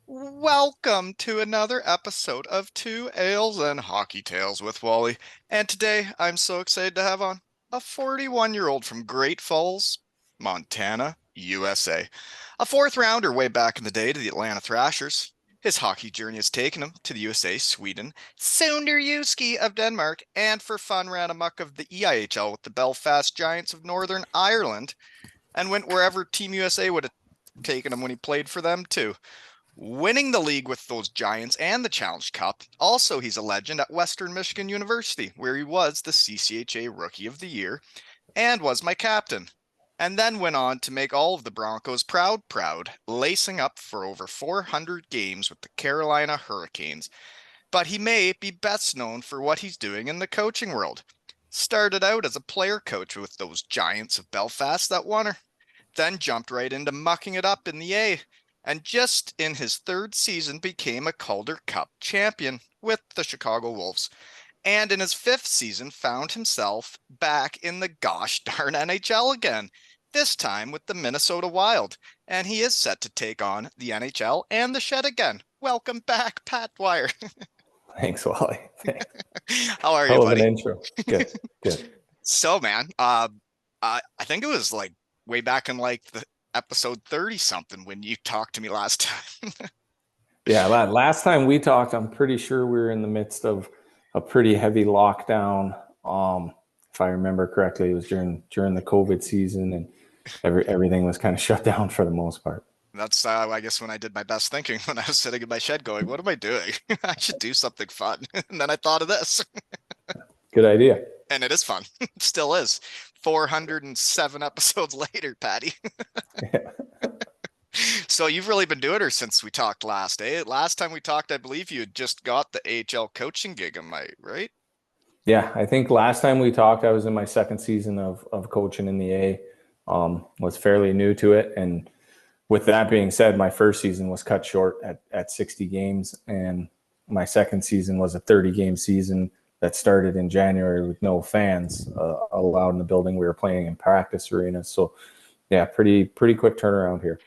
Welcome to another episode of Two Ales and Hockey Tales with Wally. And today I'm so excited to have on a 41-year-old from Great Falls, Montana, USA. A fourth rounder way back in the day to the Atlanta Thrashers. His hockey journey has taken him to the USA, Sweden, Sunderjyski of Denmark, and for fun ran amok of the EIHL with the Belfast Giants of Northern Ireland, and went wherever Team USA would have taken him when he played for them too, winning the league with those Giants and the Challenge Cup. Also, he's a legend at Western Michigan University, where he was the CCHA Rookie of the Year and was my captain. And then went on to make all of the Broncos proud, lacing up for over 400 games with the Carolina Hurricanes. But he may be best known for what he's doing in the coaching world. Started out as a player coach with those Giants of Belfast that won her, then jumped right into mucking it up in the A, and just in his third season became a Calder Cup champion with the Chicago Wolves. And in his fifth season found himself back in the gosh darn NHL again, this time with the Minnesota Wild. And he is set to take on the NHL and the Shed again. Welcome back, Pat Dwyer. Thanks, Wally. Thanks. How are you, Hell of an buddy? intro. Good, good. So, man, I think it was like way back in like the episode 30 something when you talked to me last time. Yeah, last time we talked, I'm pretty sure we were in the midst of a pretty heavy lockdown. If I remember correctly, it was during the COVID season, and everything was kind of shut down for the most part. That's, I guess, when I did my best thinking when I was sitting in my shed going, what am I doing? I should do something fun. And then I thought of this. Good idea. And it is fun. It still is. 407 episodes later, Patty. Yeah. So you've really been doing her since we talked last, eh? Last time we talked, I believe you had just got the AHL coaching gig, am I right? Yeah, I think last time we talked, I was in my second season of coaching in the A. Was fairly new to it, and with that being said, my first season was cut short at 60 games, and my second season was a 30-game season that started in January with no fans allowed in the building. We were playing in practice arenas, so yeah, pretty quick turnaround here.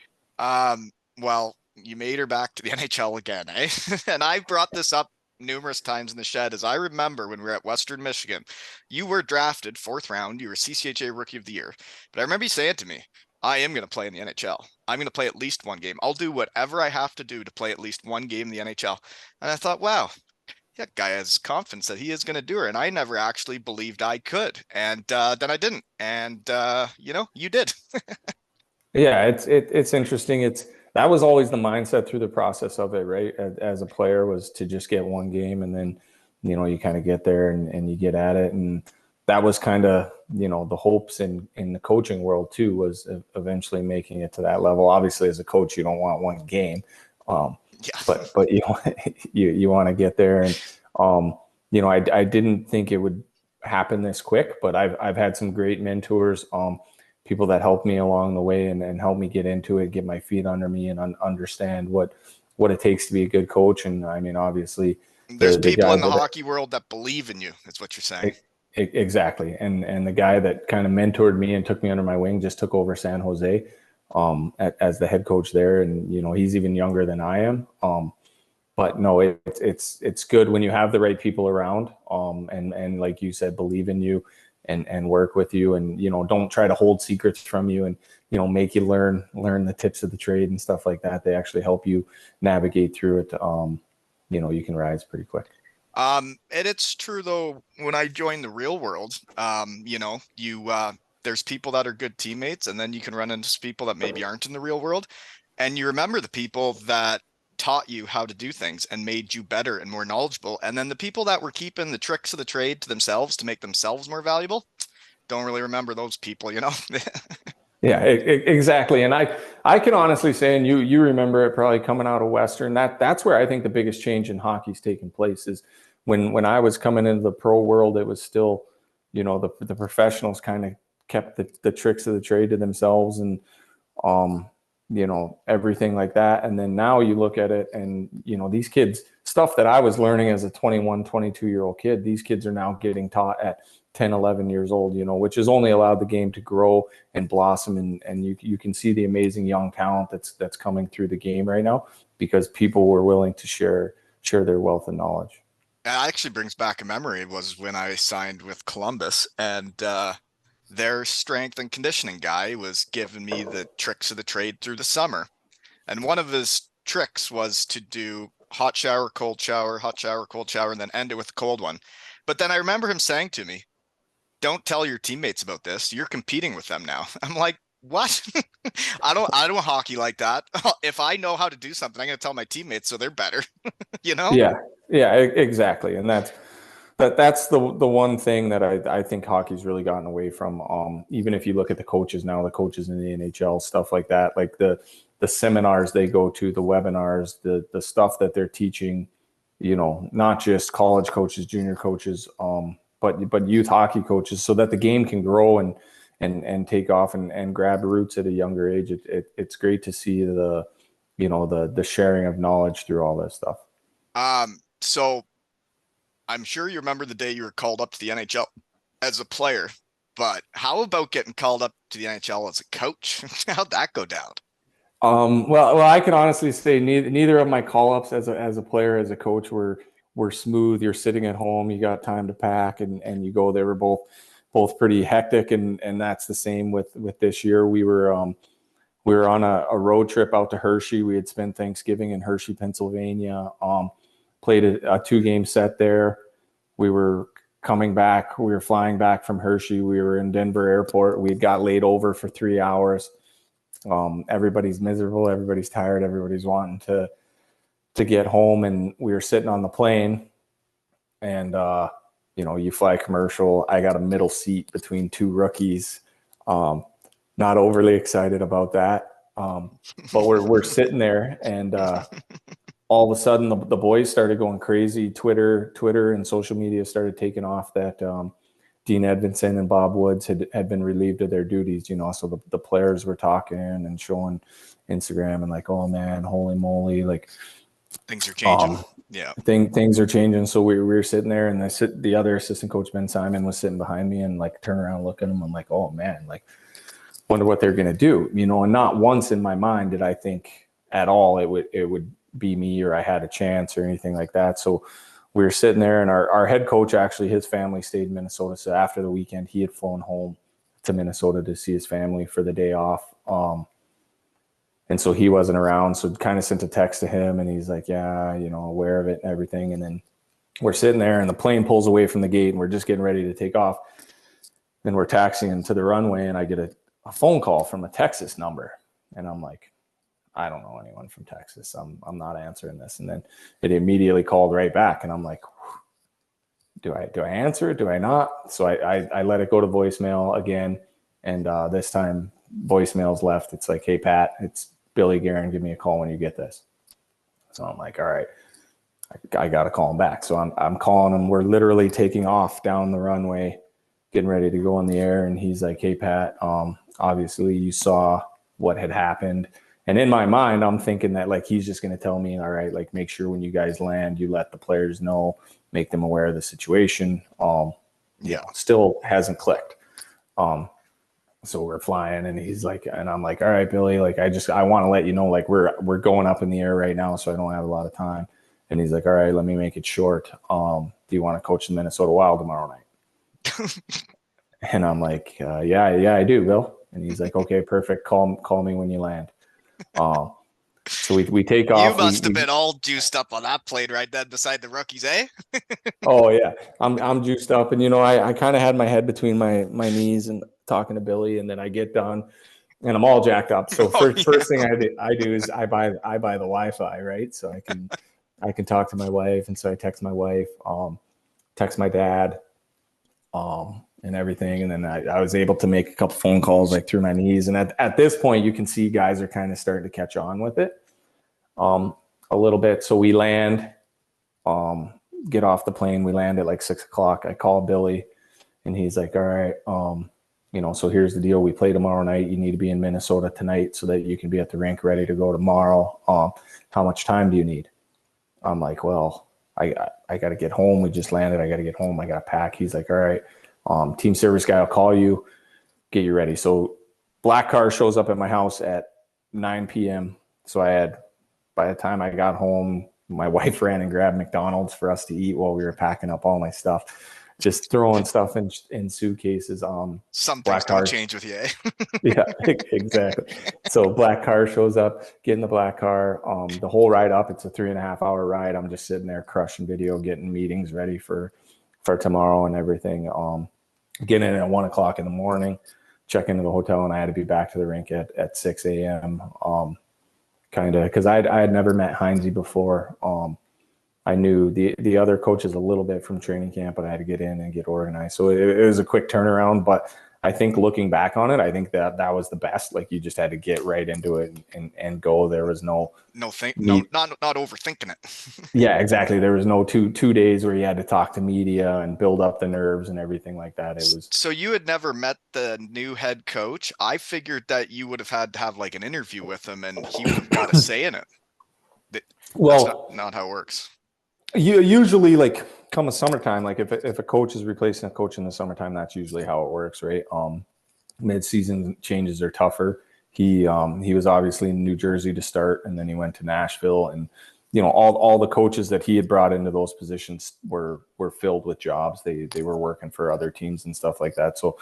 Well, you made her back to the NHL again, eh? And I brought this up numerous times in the shed, as I remember when we were at Western Michigan. You were drafted fourth round. You were CCHA Rookie of the Year. But I remember you saying to me, I am going to play in the NHL. I'm going to play at least one game. I'll do whatever I have to do to play at least one game in the NHL. And I thought, wow, that guy has confidence that he is going to do her. And I never actually believed I could. And then I didn't. And, you did. Yeah, it's interesting. That was always the mindset through the process of it, right? As a player, was to just get one game, and then you kind of get there and you get at it, and that was kind of the hopes in the coaching world too, was eventually making it to that level. Obviously, as a coach, you don't want one game, Yeah. but you want to get there, and I didn't think it would happen this quick, but I've had some great mentors, people that helped me along the way and help me get into it, get my feet under me, and understand what it takes to be a good coach. And I mean, obviously, There's the people guy in the hockey world that believe in you, is what you're saying. exactly, and the guy that kind of mentored me and took me under my wing just took over San Jose as the head coach there, and he's even younger than I am. But no, it's good when you have the right people around, and like you said, believe in you and work with you, and don't try to hold secrets from you, and make you learn the tips of the trade and stuff like that. They actually help you navigate through it. You can rise pretty quick. And it's true though, when I joined the real world, you there's people that are good teammates, and then you can run into people that maybe aren't in the real world. And you remember the people that taught you how to do things and made you better and more knowledgeable. And then the people that were keeping the tricks of the trade to themselves to make themselves more valuable, don't really remember those people. Yeah, exactly. And I can honestly say, and you remember it probably coming out of Western, that's where I think the biggest change in hockey's taken place is when I was coming into the pro world. It was still, the professionals kind of kept the tricks of the trade to themselves, and everything like that. And then now you look at it, and these kids, stuff that I was learning as a 21, 22-year-old kid, these kids are now getting taught at 10, 11 years old, which has only allowed the game to grow and blossom. And you can see the amazing young talent that's coming through the game right now because people were willing to share their wealth and knowledge. That actually brings back a memory was when I signed with Columbus and their strength and conditioning guy was giving me the tricks of the trade through the summer. And one of his tricks was to do hot shower, hot shower, cold shower, and then end it with a cold one. But then I remember him saying to me, don't tell your teammates about this. You're competing with them now. I'm like, what? I don't hockey like that. If I know how to do something, I'm gonna tell my teammates so they're better, you know? Yeah, yeah, exactly. And that's the one thing that I think hockey's really gotten away from. Even if you look at the coaches now, the coaches in the NHL, stuff like that, like the seminars they go to, the webinars, the stuff that they're teaching, not just college coaches, junior coaches, but youth hockey coaches, so that the game can grow and take off and grab roots at a younger age. It's great to see the sharing of knowledge through all this stuff. So I'm sure you remember the day you were called up to the NHL as a player, but how about getting called up to the NHL as a coach? How'd that go down? Well, I can honestly say neither of my call ups as a player, as a coach were smooth. You're sitting at home, you got time to pack, and you go. They were both pretty hectic, and that's the same with this year. We were on a road trip out to Hershey. We had spent Thanksgiving in Hershey, Pennsylvania. Played a 2-game set there. We were coming back. We were flying back from Hershey. We were in Denver Airport. We got laid over for 3 hours. Everybody's miserable. Everybody's tired. Everybody's wanting to get home. And we were sitting on the plane, and you fly commercial. I got a middle seat between 2 rookies. Not overly excited about that. But we're sitting there, and all of a sudden the boys started going crazy. Twitter and social media started taking off that Dean Edvinson and Bob Woods had been relieved of their duties, so the players were talking and showing Instagram and like, oh man, holy moly, like things are changing. Yeah. Things are changing. So we were sitting there, and the other assistant coach, Ben Simon, was sitting behind me, and like turn around, look at him. I'm like, oh man, like wonder what they're going to do, and not once in my mind did I think at all it would be me or I had a chance or anything like that. So we were sitting there, and our head coach, actually, his family stayed in Minnesota. So after the weekend, he had flown home to Minnesota to see his family for the day off. And so he wasn't around. So kind of sent a text to him, and he's like, yeah, aware of it and everything. And then we're sitting there, and the plane pulls away from the gate, and we're just getting ready to take off. Then we're taxiing to the runway, and I get a phone call from a Texas number. And I'm like, I don't know anyone from Texas. I'm not answering this. And then it immediately called right back. And I'm like, do I answer it? Do I not? So I let it go to voicemail again. And this time voicemail's left. It's like, hey, Pat, it's Billy Guerin. Give me a call when you get this. So I'm like, all right, I got to call him back. So I'm calling him. We're literally taking off down the runway, getting ready to go in the air. And he's like, hey, Pat, obviously you saw what had happened. And in my mind, I'm thinking that like he's just going to tell me, all right, like make sure when you guys land, you let the players know, make them aware of the situation. Still hasn't clicked. So we're flying, and he's like, and I'm like, all right, Billy, like I want to let you know, like we're going up in the air right now, so I don't have a lot of time. And he's like, all right, let me make it short. Do you want to coach the Minnesota Wild tomorrow night? And I'm like, yeah, I do, Bill. And he's like, okay, perfect. Call me when you land. So we take off. You must have been all juiced up on that plane right then beside the rookies, eh? Oh yeah, I'm juiced up, and I kind of had my head between my knees and talking to Billy, and then I get done, and I'm all jacked up. So first thing I do is I buy the Wi-Fi, right? So I can talk to my wife, and so I text my wife, text my dad, and everything. And then I was able to make a couple phone calls like through my knees. And at this point, you can see guys are kind of starting to catch on with it a little bit. So we land, get off the plane. We land at like 6:00. I call Billy, and he's like, all right, so here's the deal. We play tomorrow night. You need to be in Minnesota tonight so that you can be at the rink ready to go tomorrow. How much time do you need? I'm like, well, I got to get home. We just landed. I got to get home. I got to pack. He's like, all right, Team service guy will call you, get you ready. So black car shows up at my house at 9 p.m. So by the time I got home, my wife ran and grabbed McDonald's for us to eat while we were packing up all my stuff, just throwing stuff in suitcases. Some things Black don't car. change with you, eh? Yeah, exactly. So black car shows up, get in the black car. The whole ride up, it's a 3.5 hour ride. I'm just sitting there crushing video, getting meetings ready for tomorrow and everything. Getting in at 1 o'clock in the morning, check into the hotel, and I had to be back to the rink at 6 a.m. Kind of because I had never met Heinze before. I knew the other coaches a little bit from training camp, but I had to get in and get organized. So it was a quick turnaround, but I think looking back on it, I think that was the best. Like you just had to get right into it and go. There was no not overthinking it. Yeah, exactly. There was no two days where you had to talk to media and build up the nerves and everything like that. It was So you had never met the new head coach. I figured that you would have had to have like an interview with him and he would have got a say in it. That's not how it works. You usually like come a summertime, like if a coach is replacing a coach in the summertime, that's usually how it works, right? Mid-season changes are tougher. He was obviously in New Jersey to start, and then he went to Nashville, and all the coaches that he had brought into those positions were filled with jobs. They were working for other teams and stuff like that. So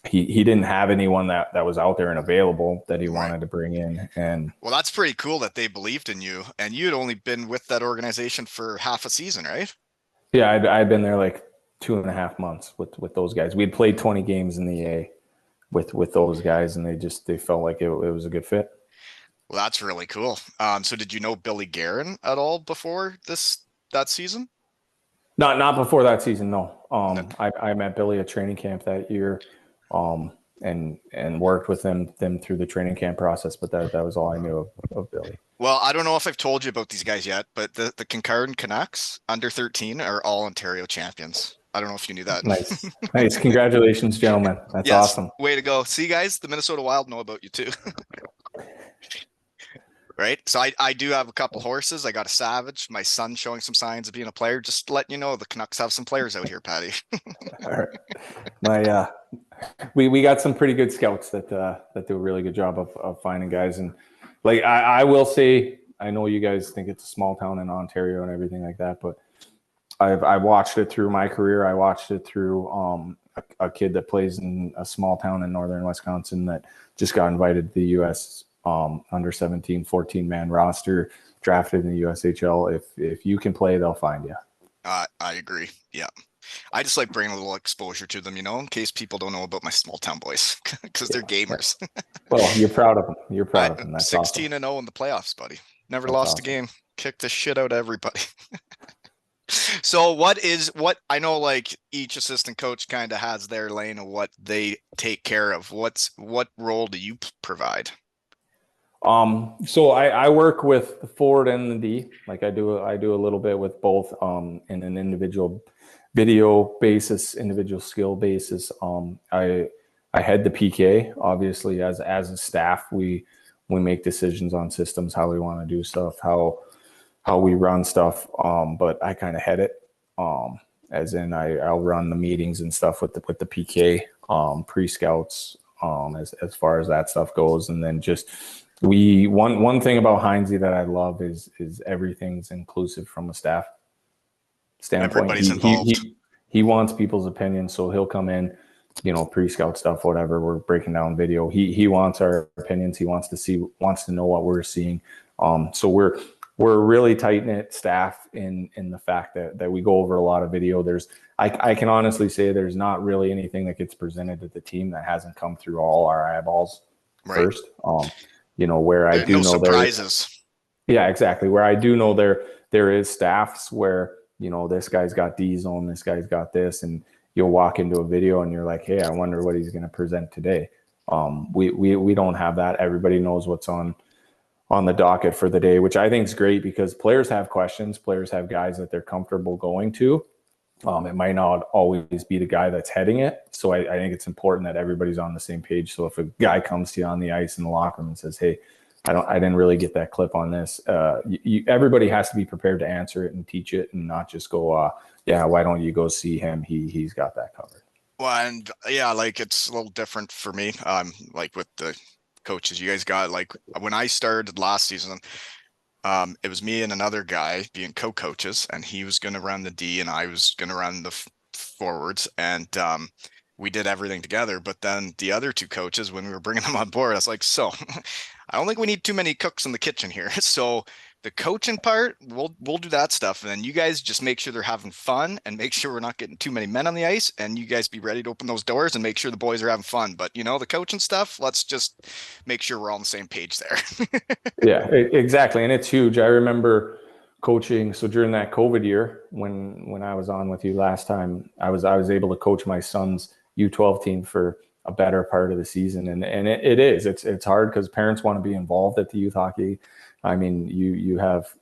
he didn't have anyone that was out there and available that he wanted to bring in. And well, that's pretty cool that they believed in you, and you'd only been with that organization for half a season, right? Yeah, I'd been there like 2.5 months with those guys. We had played 20 games in the A with those guys, and they felt like it was a good fit. Well, that's really cool. So did you know Billy Guerin at all before that season? Not before that season, no. I met Billy at training camp that year, and worked with them through the training camp process, but that was all I knew of Billy. Well, I don't know if I've told you about these guys yet, but the Kincardine Canucks under 13 are all Ontario champions. I don't know if you knew that. Nice. Congratulations, gentlemen. That's awesome. Way to go. See, guys, the Minnesota Wild know about you too. Right. So I do have a couple horses. I got a Savage. My son's showing some signs of being a player. Just letting you know, the Canucks have some players out here, Patty. All right. We got some pretty good scouts that do a really good job of finding guys. And like I will say, I know you guys think it's a small town in Ontario and everything like that, but I've watched it through my career. I watched it through a kid that plays in a small town in northern Wisconsin that just got invited to the U.S. Under 17 14-man roster, drafted in the USHL. If you can play, they'll find you. I agree. Yeah. I just like bringing a little exposure to them, in case people don't know about my small town boys, because they're gamers. Well, you're proud of them. You're proud of them. That's 16 and 0 in the playoffs, buddy. Never lost a game. Kicked the shit out of everybody. So what I know, like each assistant coach kind of has their lane of what they take care of. What role do you provide? So I work with the forward and the D. Like I do a little bit with both in an individual video basis, individual skill basis. I head the PK. Obviously, as a staff, we make decisions on systems, how we want to do stuff, how we run stuff. But I kind of head it. As in I'll run the meetings and stuff with the PK, pre-scouts, as far as that stuff goes, and then just one thing about Heinze that I love is everything's inclusive from a staff standpoint. Everybody's involved. He wants people's opinions, so he'll come in, pre-scout stuff, whatever. We're breaking down video. He wants our opinions. He wants to know what we're seeing. So we're a really tight-knit staff in the fact that we go over a lot of video. I can honestly say there's not really anything that gets presented to the team that hasn't come through all our eyeballs first. Where I do know surprises. Yeah, exactly. Where I do know there is staffs where, this guy's got D zone, this guy's got this, and you'll walk into a video and you're like, hey, I wonder what he's going to present today. We don't have that. Everybody knows what's on the docket for the day, which I think is great because players have questions. Players have guys that they're comfortable going to. It might not always be the guy that's heading it. So I think it's important that everybody's on the same page. So if a guy comes to you on the ice in the locker room and says, hey, I didn't really get that clip on this. Everybody has to be prepared to answer it and teach it and not just go, yeah, why don't you go see him? He's got that covered. Well, and yeah, like it's a little different for me. Like with the coaches, you guys got like when I started last season, it was me and another guy being co-coaches, and he was going to run the D, and I was going to run the forwards, and we did everything together. But then the other two coaches, when we were bringing them on board, I was like, so I don't think we need too many cooks in the kitchen here. So the coaching part, we'll do that stuff, and then you guys just make sure they're having fun and make sure we're not getting too many men on the ice, and you guys be ready to open those doors and make sure the boys are having fun. But the coaching stuff, let's just make sure we're all on the same page there. Yeah, exactly. And it's huge. I remember coaching. So during that COVID year, when I was on with you last time, I was able to coach my son's U12 team for a better part of the season. And it is. It's hard because parents want to be involved at the youth hockey. I mean, you have,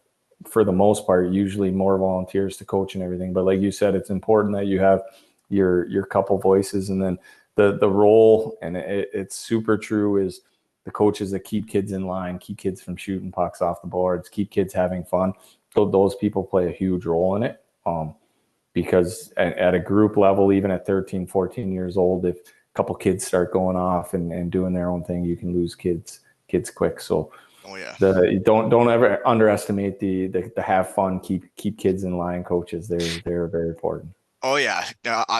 for the most part, usually more volunteers to coach and everything. But like you said, it's important that you have your couple voices, and then the role, and it's super true, is the coaches that keep kids in line, keep kids from shooting pucks off the boards, keep kids having fun. So those people play a huge role in it. Because at a group level, even at 13, 14 years old, if a couple kids start going off and doing their own thing, you can lose kids quick. So Oh yeah. don't ever underestimate the have fun, keep kids in line coaches. They're very important. Oh yeah,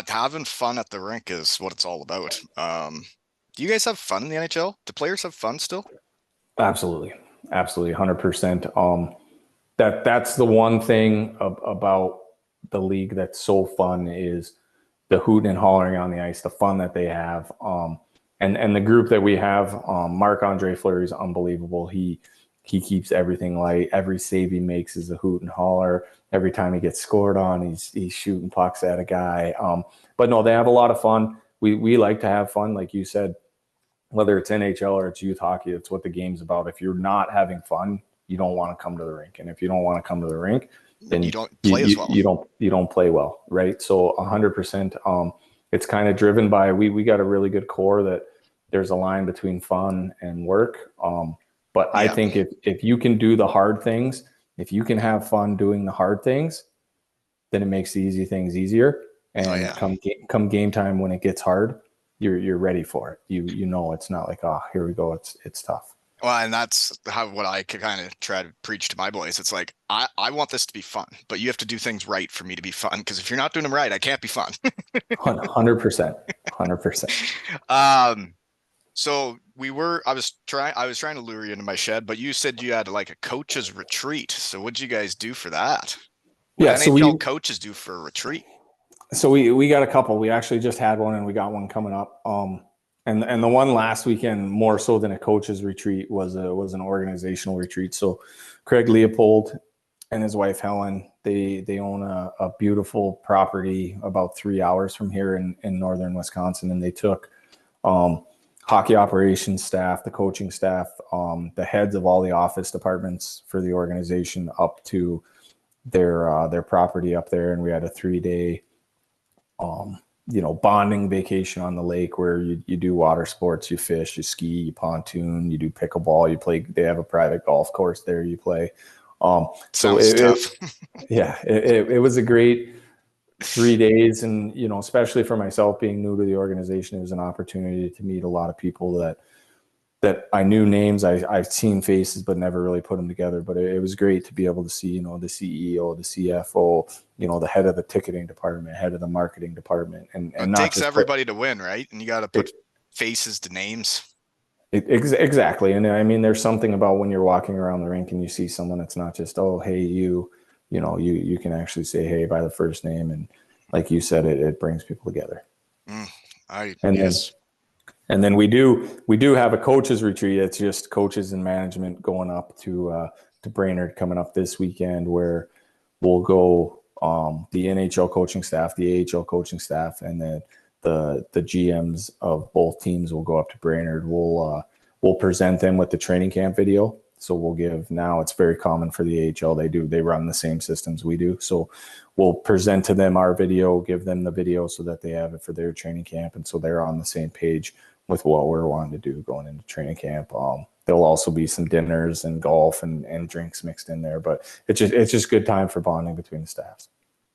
having fun at the rink is what it's all about. Do you guys have fun in the NHL? Do players have fun still? Absolutely, absolutely, 100%. That's the one thing about the league that's so fun is the hooting and hollering on the ice, the fun that they have. And the group that we have, Marc-Andre Fleury is unbelievable. He keeps everything light. Every save he makes is a hoot and holler. Every time he gets scored on, he's shooting pucks at a guy. But no, they have a lot of fun. We like to have fun, like you said, whether it's NHL or it's youth hockey. It's what the game's about. If you're not having fun, you don't want to come to the rink. And if you don't want to come to the rink, You then don't you play as you, well. you don't play well, right? So 100%. It's kind of driven by we got a really good core that there's a line between fun and work. But I Yeah. think if you can do the hard things, if you can have fun doing the hard things, then it makes the easy things easier. Oh And yeah. come game time when it gets hard, you're ready for it. You know it's not like, oh, here we go. It's tough. Well, and that's how what I could kind of try to preach to my boys. It's like I want this to be fun, but you have to do things right for me to be fun. Because if you're not doing them right, I can't be fun. 100%, 100%. Um, so I was trying to lure you into my shed, but you said you had like a coach's retreat. So what'd you guys do for that? What Yeah. So NHL coaches do for a retreat? we got a couple. We actually just had one, and we got one coming up. And the one last weekend, more so than a coach's retreat, was an organizational retreat. So Craig Leopold and his wife Helen, they own a beautiful property about 3 hours from here in northern Wisconsin, and they took hockey operations staff, the coaching staff, the heads of all the office departments for the organization up to their property up there, and we had a 3 day bonding vacation on the lake where you do water sports, you fish, you ski, you pontoon, you do pickleball, you play. They have a private golf course there. You play. So Sounds tough. it was a great 3 days, and especially for myself being new to the organization, it was an opportunity to meet a lot of people that I knew names. I've seen faces, but never really put them together. But it was great to be able to see, the CEO, the CFO, the head of the ticketing department, head of the marketing department, and It not takes just put everybody to win, right? And you got to put it, faces to names. exactly. And I mean, there's something about when you're walking around the rink and you see someone that's not just, oh, hey, you can actually say, hey, by the first name. And like you said, it brings people together. Mm, I And then yes. And then we do have a coaches retreat. It's just coaches and management going up to Brainerd coming up this weekend, where we'll go the NHL coaching staff, the AHL coaching staff, and then the GMs of both teams will go up to Brainerd. We'll present them with the training camp video. So we'll give, now it's very common for the AHL. They run the same systems we do. So we'll present to them our video, give them the video so that they have it for their training camp, and so they're on the same page with what we're wanting to do going into training camp. There'll also be some dinners and golf and drinks mixed in there, but it's just good time for bonding between the staffs.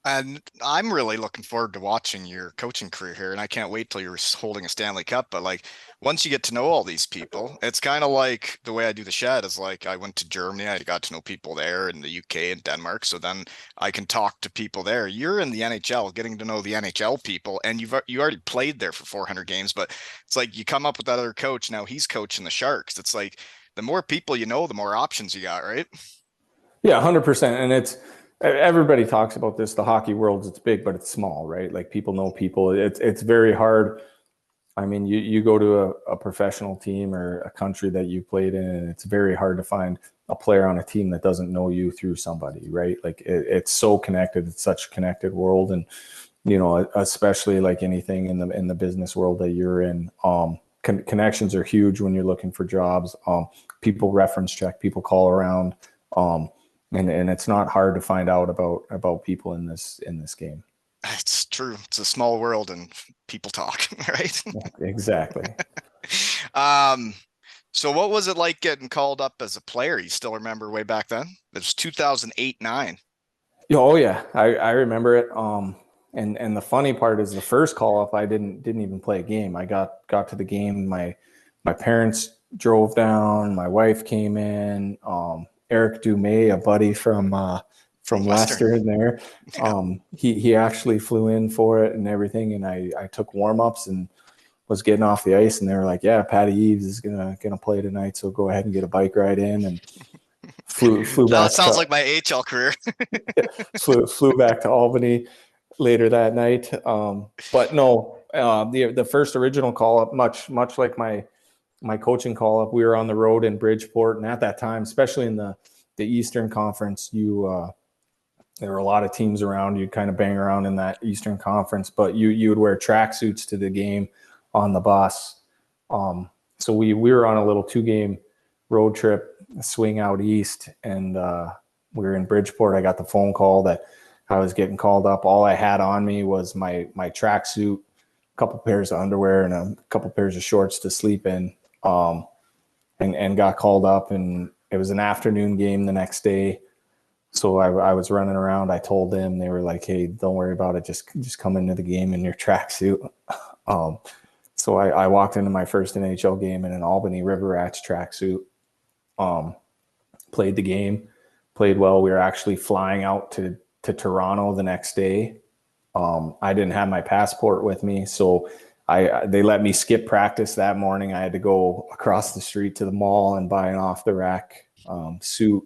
And I'm really looking forward to watching your coaching career here, and I can't wait till you're holding a Stanley Cup. But like once you get to know all these people, it's kind of like the way I do the shed is like I went to Germany, I got to know people there in the UK and Denmark, so then I can talk to people there. You're in the NHL, getting to know the NHL people, and you already played there for 400 games, but it's like you come up with that other coach, now he's coaching the Sharks. It's like the more people you know, the more options you got, right? Yeah, 100%. And it's everybody talks about this. The hockey world, it's big, but it's small, right? Like people know people. It's very hard. I mean, you go to a professional team or a country that you played in, and it's very hard to find a player on a team that doesn't know you through somebody, right? Like it's so connected. It's such a connected world, and especially like anything in the business world that you're in, connections are huge when you're looking for jobs. People reference check, people call around, um, and it's not hard to find out about people in this game. It's true. It's a small world and people talk, right? Exactly. Um, so what was it like getting called up as a player? You still remember way back then? It was 2008-9. Oh yeah, I remember it. And the funny part is the first call up, I didn't even play a game. I got to the game. My parents drove down. My wife came in. Eric Dumais, a buddy From from Western. Western there, Yeah. he actually flew in for it and everything. And I took warm ups and was getting off the ice, and they were like, "Yeah, Patty Eves is gonna play tonight, so go ahead and get a bike ride in." And flew Now it back sounds to like my AHL career. flew back to Albany later that night. But no, the first original call up, much like my coaching call up, we were on the road in Bridgeport, and at that time, especially in the Eastern Conference, there were a lot of teams around. You'd kind of bang around in that Eastern Conference, but you would wear tracksuits to the game on the bus. So we were on a little 2 game road trip, swing out east, and we were in Bridgeport. I got the phone call that I was getting called up. All I had on me was my tracksuit, a couple pairs of underwear, and a couple pairs of shorts to sleep in. And got called up, and it was an afternoon game the next day. So I was running around. I told them, they were like, "Hey, don't worry about it. Just come into the game in your tracksuit." Um, so I walked into my first NHL game in an Albany River Rats tracksuit. Um, Played the game, played well. We were actually flying out to Toronto the next day. I didn't have my passport with me, so they let me skip practice that morning. I had to go across the street to the mall and buy an off the rack suit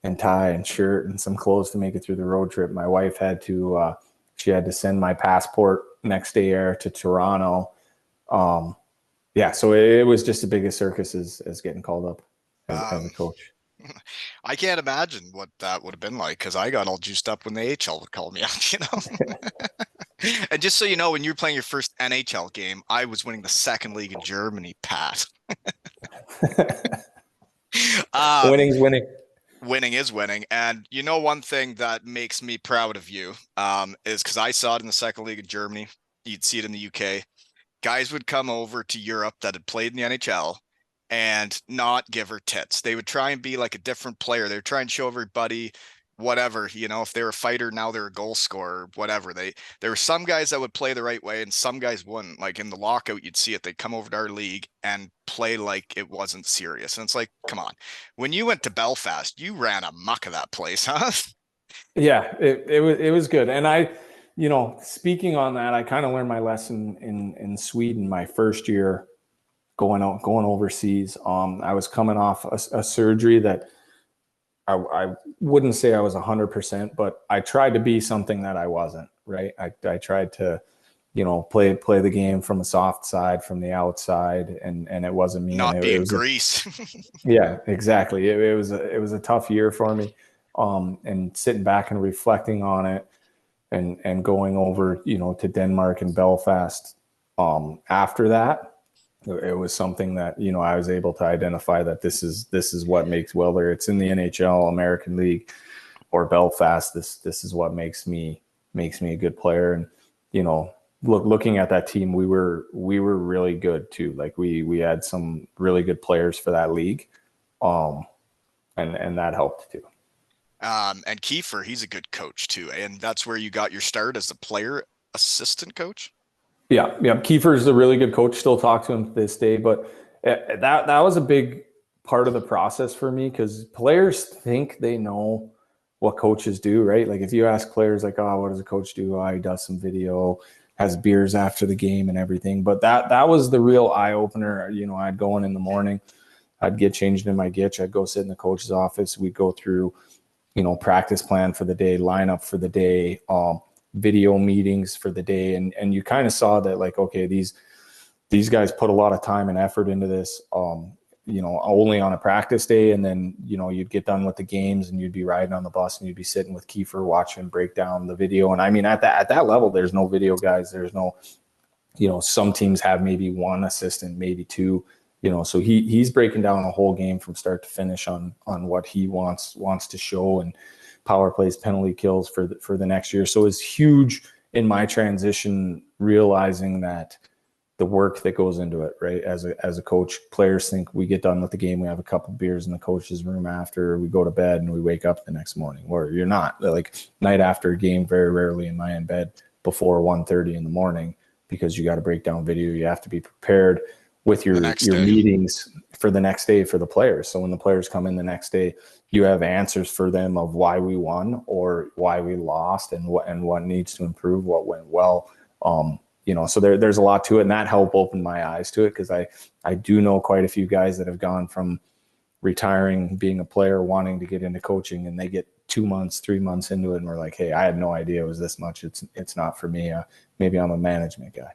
and tie and shirt and some clothes to make it through the road trip. My wife she had to send my passport next day air to Toronto. Um, yeah, so it was just the biggest circus as getting called up as a Um, coach. I can't imagine what that would have been like because I got all juiced up when the AHL would call me out. And just so you know, when you were playing your first NHL game, I was winning the second league in Germany, Pat. Um, Winning's winning. Winning is winning. And you know, one thing that makes me proud of you is because I saw it in the second league in Germany. You'd see it in the UK. Guys would come over to Europe that had played in the NHL and not give her tits. They would try and be like a different player. They would try and show everybody whatever, if they were a fighter, now they're a goal scorer, whatever. There were some guys that would play the right way and some guys wouldn't. Like in the lockout, you'd see it. They'd come over to our league and play like it wasn't serious. And it's like, come on. When you went to Belfast, you ran amok of that place, huh? Yeah, it was good. And speaking on that, I kind of learned my lesson in Sweden my first year going overseas. I was coming off a surgery that I wouldn't say I was 100%, but I tried to be something that I wasn't. Right. I tried to play the game from a soft side, from the outside, and it wasn't me. And Not it being was Greece. yeah, exactly. It was a tough year for me. And sitting back and reflecting on it, and going over, to Denmark and Belfast. After that, it was something that I was able to identify that this is what makes, whether it's in the NHL, American League, or Belfast, this is what makes me a good player. And looking at that team, we were really good too. Like we had some really good players for that league, and that helped too. And Kiefer, he's a good coach too. And that's where you got your start as a player assistant coach. Yeah, yeah. Kiefer's a really good coach. Still talk to him to this day, but that was a big part of the process for me because players think they know what coaches do, right? Like if you ask players, like, "Oh, what does a coach do?" Oh, he does some video, has beers after the game, and everything. But that was the real eye opener. You know, I'd go in the morning, I'd get changed in my gitch, I'd go sit in the coach's office. We'd go through, practice plan for the day, lineup for the day, video meetings for the day, and you kind of saw that, like, okay, these guys put a lot of time and effort into this, only on a practice day, and then you'd get done with the games and you'd be riding on the bus and you'd be sitting with Kiefer watching break down the video. And I mean, at that level, there's no video guys, there's no, some teams have maybe one assistant, maybe two. So he's breaking down a whole game from start to finish on what he wants to show, and power plays, penalty kills for the next year. So it's huge in my transition, realizing that the work that goes into it, right? As a coach, players think we get done with the game, we have a couple beers in the coach's room after, we go to bed and we wake up the next morning. Or you're not. Like night after a game, very rarely am I in bed before 1:30 in the morning, because you got to break down video. You have to be prepared with The your next day. meetings for the next day for the players. So when the players come in the next day, you have answers for them of why we won or why we lost, and what needs to improve, what went well. So there's a lot to it, and that helped open my eyes to it, because I do know quite a few guys that have gone from retiring, being a player, wanting to get into coaching, and they get 2 months, 3 months into it, and we're like, hey, I had no idea it was this much. It's not for me. Maybe I'm a management guy.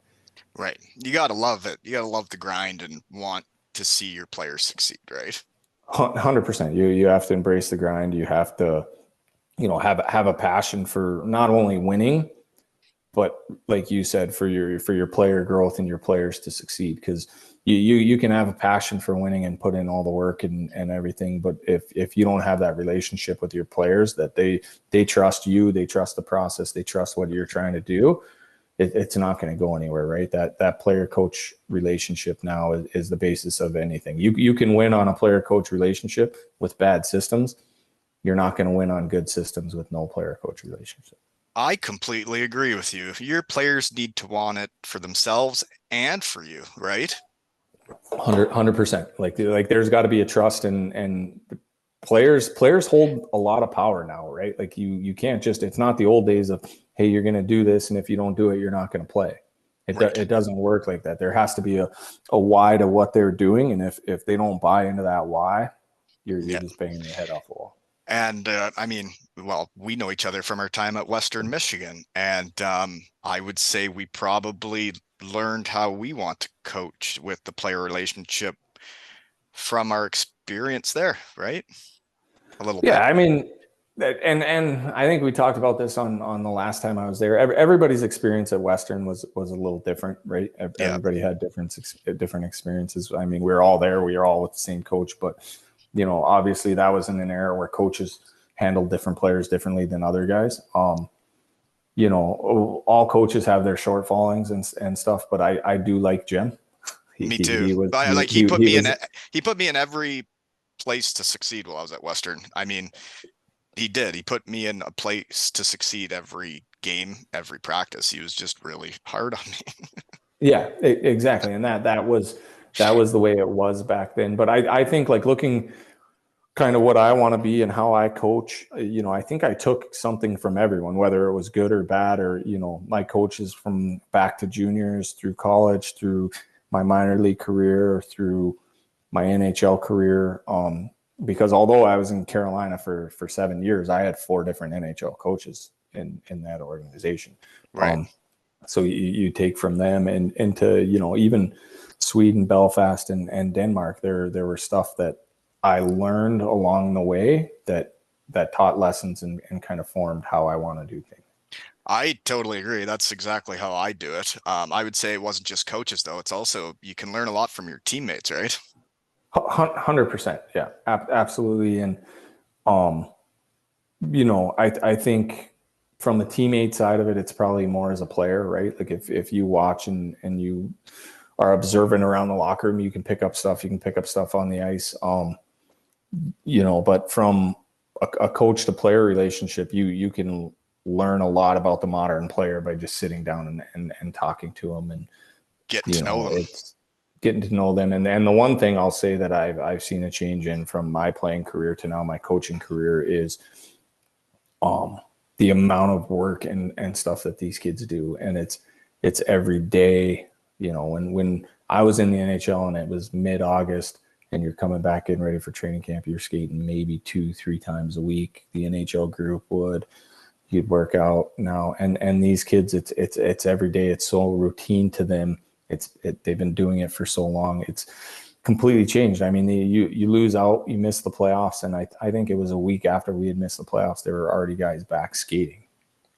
Right. You got to love it. You got to love the grind and want to see your players succeed, right? 100%. You have to embrace the grind. You have to, have a passion for not only winning, but like you said, for your player growth and your players to succeed. Because you can have a passion for winning and put in all the work and everything, but if you don't have that relationship with your players, that they trust you, they trust the process, they trust what you're trying to do, it's not going to go anywhere, right? That player coach relationship now is the basis of anything. You can win on a player coach relationship with bad systems. You're not going to win on good systems with no player coach relationship. I completely agree with you. Your players need to want it for themselves and for you, right? 100%. Like there's got to be a trust, and players hold a lot of power now, right? Like you can't just, it's not the old days of, hey, you're going to do this, and if you don't do it, you're not going to play. Right. It doesn't work like that. There has to be a why to what they're doing, and if they don't buy into that why, you're Yeah. just banging your head off the wall. And I mean, well, we know each other from our time at Western Michigan, and I would say we probably learned how we want to coach with the player relationship from our experience there, right? A little Yeah, bit. I mean, and I think we talked about this on the last time I was there. Everybody's experience at Western was a little different, right? Yeah. Everybody had different experiences. I mean, we were all there. We were all with the same coach, but obviously that was in an era where coaches handled different players differently than other guys. All coaches have their shortfallings and stuff, but I do like Jim. Me too. He was But like he was he put me in every place to succeed while I was at Western. I mean, he did. He put me in a place to succeed every game, every practice. He was just really hard on me. Yeah, exactly. And that was the way it was back then. But I think, like, looking kind of what I want to be and how I coach, I think I took something from everyone, whether it was good or bad, or, my coaches from back to juniors, through college, through my minor league career, through my NHL career. Because although I was in Carolina for 7 years, I had 4 different NHL coaches in that organization. Right. So you take from them and into, even Sweden, Belfast, and Denmark, there were stuff that I learned along the way that taught lessons and kind of formed how I want to do things. I totally agree. That's exactly how I do it. I would say it wasn't just coaches though. It's also, you can learn a lot from your teammates, right? 100%. Yeah, absolutely. And, I think from the teammate side of it, it's probably more as a player, right? Like if you watch and you are observant around the locker room, you can pick up stuff. You can pick up stuff on the ice. But from a coach to player relationship, you can learn a lot about the modern player by just sitting down and talking to them. And, Getting to know them. it's getting to know them. And the one thing I'll say that I've seen a change in from my playing career to now my coaching career is um the amount of work and stuff that these kids do. And it's every day, when I was in the NHL and it was mid-August and you're coming back in ready for training camp, you're skating maybe 2-3 times a week. The NHL group you'd work out now. And these kids, it's every day. It's so routine to them. They've been doing it for so long. It's completely changed. I mean, you lose out, you miss the playoffs, and I think it was a week after we had missed the playoffs, there were already guys back skating.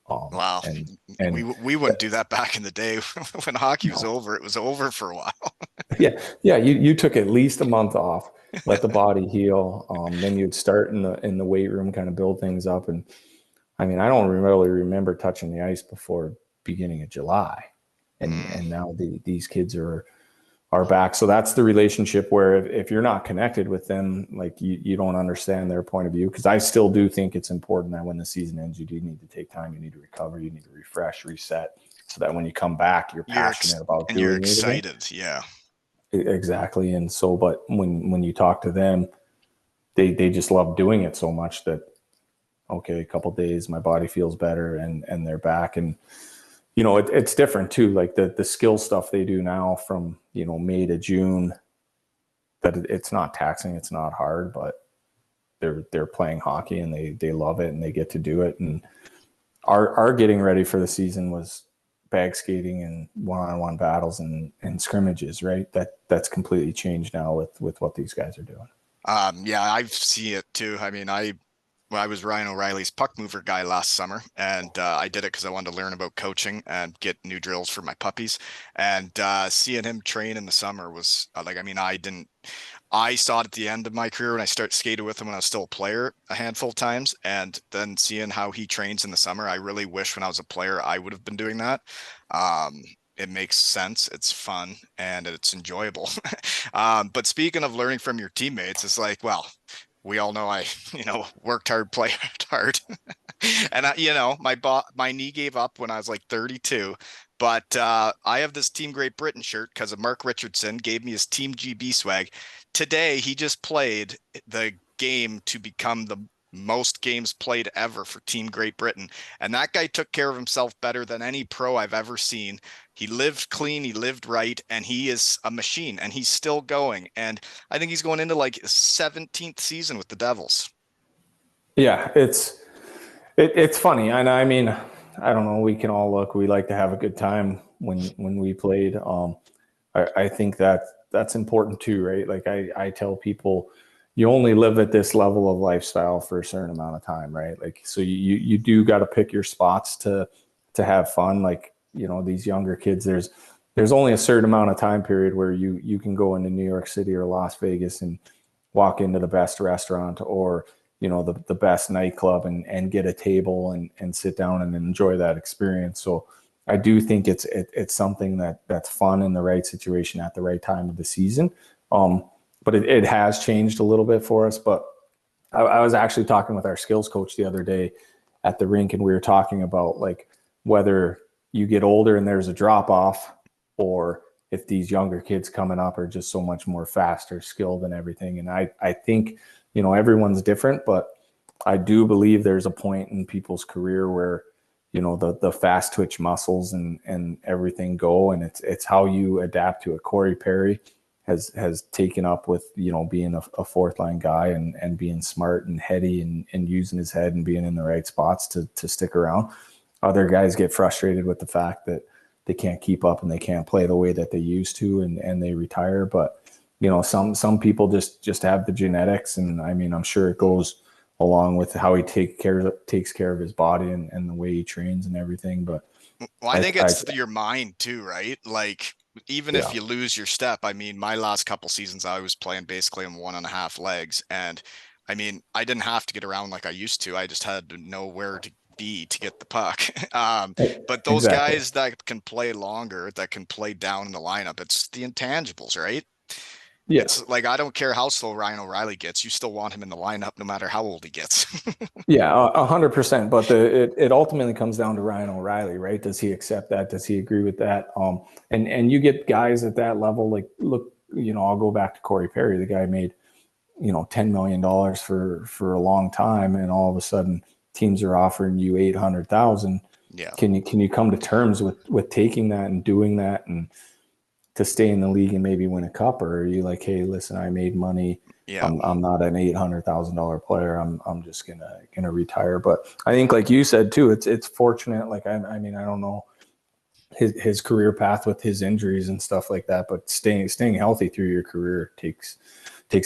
Wow. We And wouldn't do that back in the day when hockey was no, over. It was over for a while. yeah. You took at least a month off, let the body heal. Then you'd start in the weight room, kind of build things up. And I mean, I don't really remember touching the ice before beginning of July, Mm, and now these kids are back. So that's the relationship where if you're not connected with them, like you don't understand their point of view. Because I still do think it's important that when the season ends, you do need to take time, you need to recover, you need to refresh, reset, so that when you come back, you're passionate about and you're doing it again. excited. Yeah. Exactly. And so, but when you talk to them, they just love doing it so much that okay, a couple days, my body feels better, and they're back. And it's different too. Like the skill stuff they do now from May to June, that it's not taxing, it's not hard, but they're playing hockey and they love it and they get to do it. And our getting ready for the season was bag skating and one-on-one battles and scrimmages, right? That's completely changed now with what these guys are doing. Yeah, I've seen it too. I mean, I was Ryan O'Reilly's puck mover guy last summer, and I did it because I wanted to learn about coaching and get new drills for my puppies. And seeing him train in the summer was like, I mean, I saw it at the end of my career when I started skating with him when I was still a player a handful of times, and then seeing how he trains in the summer, I really wish when I was a player I would have been doing that. Um, it makes sense, it's fun, and it's enjoyable. But speaking of learning from your teammates, it's like, well, we all know I, worked hard, played hard. And my knee gave up when I was like 32. But I have this Team Great Britain shirt because of Mark Richardson gave me his Team GB swag. Today he just played the game to become the most games played ever for Team Great Britain. And that guy took care of himself better than any pro I've ever seen. He lived clean, he lived right, and he is a machine and he's still going. And I think he's going into like his 17th season with the Devils. Yeah, it's funny. And I mean, I don't know, we can all look, we like to have a good time when we played. I think that's important too, right? Like I tell people, you only live at this level of lifestyle for a certain amount of time, right? Like, so you do got to pick your spots to have fun. Like, these younger kids, there's only a certain amount of time period where you can go into New York City or Las Vegas and walk into the best restaurant or the best nightclub and get a table and sit down and enjoy that experience. So I do think it's something that's fun in the right situation at the right time of the season. But it has changed a little bit for us. But I was actually talking with our skills coach the other day at the rink, and we were talking about like whether you get older and there's a drop off, or if these younger kids coming up are just so much more faster, skilled, and everything. And I think everyone's different, but I do believe there's a point in people's career where the fast twitch muscles and everything go, and it's how you adapt to it. Corey Perry has taken up with being a fourth line guy and being smart and heady and using his head and being in the right spots to stick around. Other guys get frustrated with the fact that they can't keep up and they can't play the way that they used to, and they retire. But some people just have the genetics, and I mean, I'm sure it goes along with how he takes care of his body and the way he trains and everything. But Well, I I, think I it's your mind too, right? Like even if yeah, you lose your step, I mean, my last couple seasons I was playing basically on 1.5 legs, and I mean, I didn't have to get around like I used to. I just had to know where to be to get the puck. But those exactly. guys that can play longer, that can play down in the lineup, it's the intangibles, right? Yeah. It's like I don't care how slow Ryan O'Reilly gets, you still want him in the lineup no matter how old he gets. Yeah, 100%. But it ultimately comes down to Ryan O'Reilly, right? Does he accept that? Does he agree with that? And you get guys at that level, like look, I'll go back to Corey Perry. The guy made, $10 million for a long time, and all of a sudden teams are offering you 800,000. Yeah. Can you come to terms with taking that and doing that and to stay in the league and maybe win a cup, or are you like, hey, listen, I made money. Yeah. I'm not an $800,000 player. I'm just gonna retire. But I think, like you said too, it's fortunate. Like I mean, I don't know his career path with his injuries and stuff like that, but staying healthy through your career takes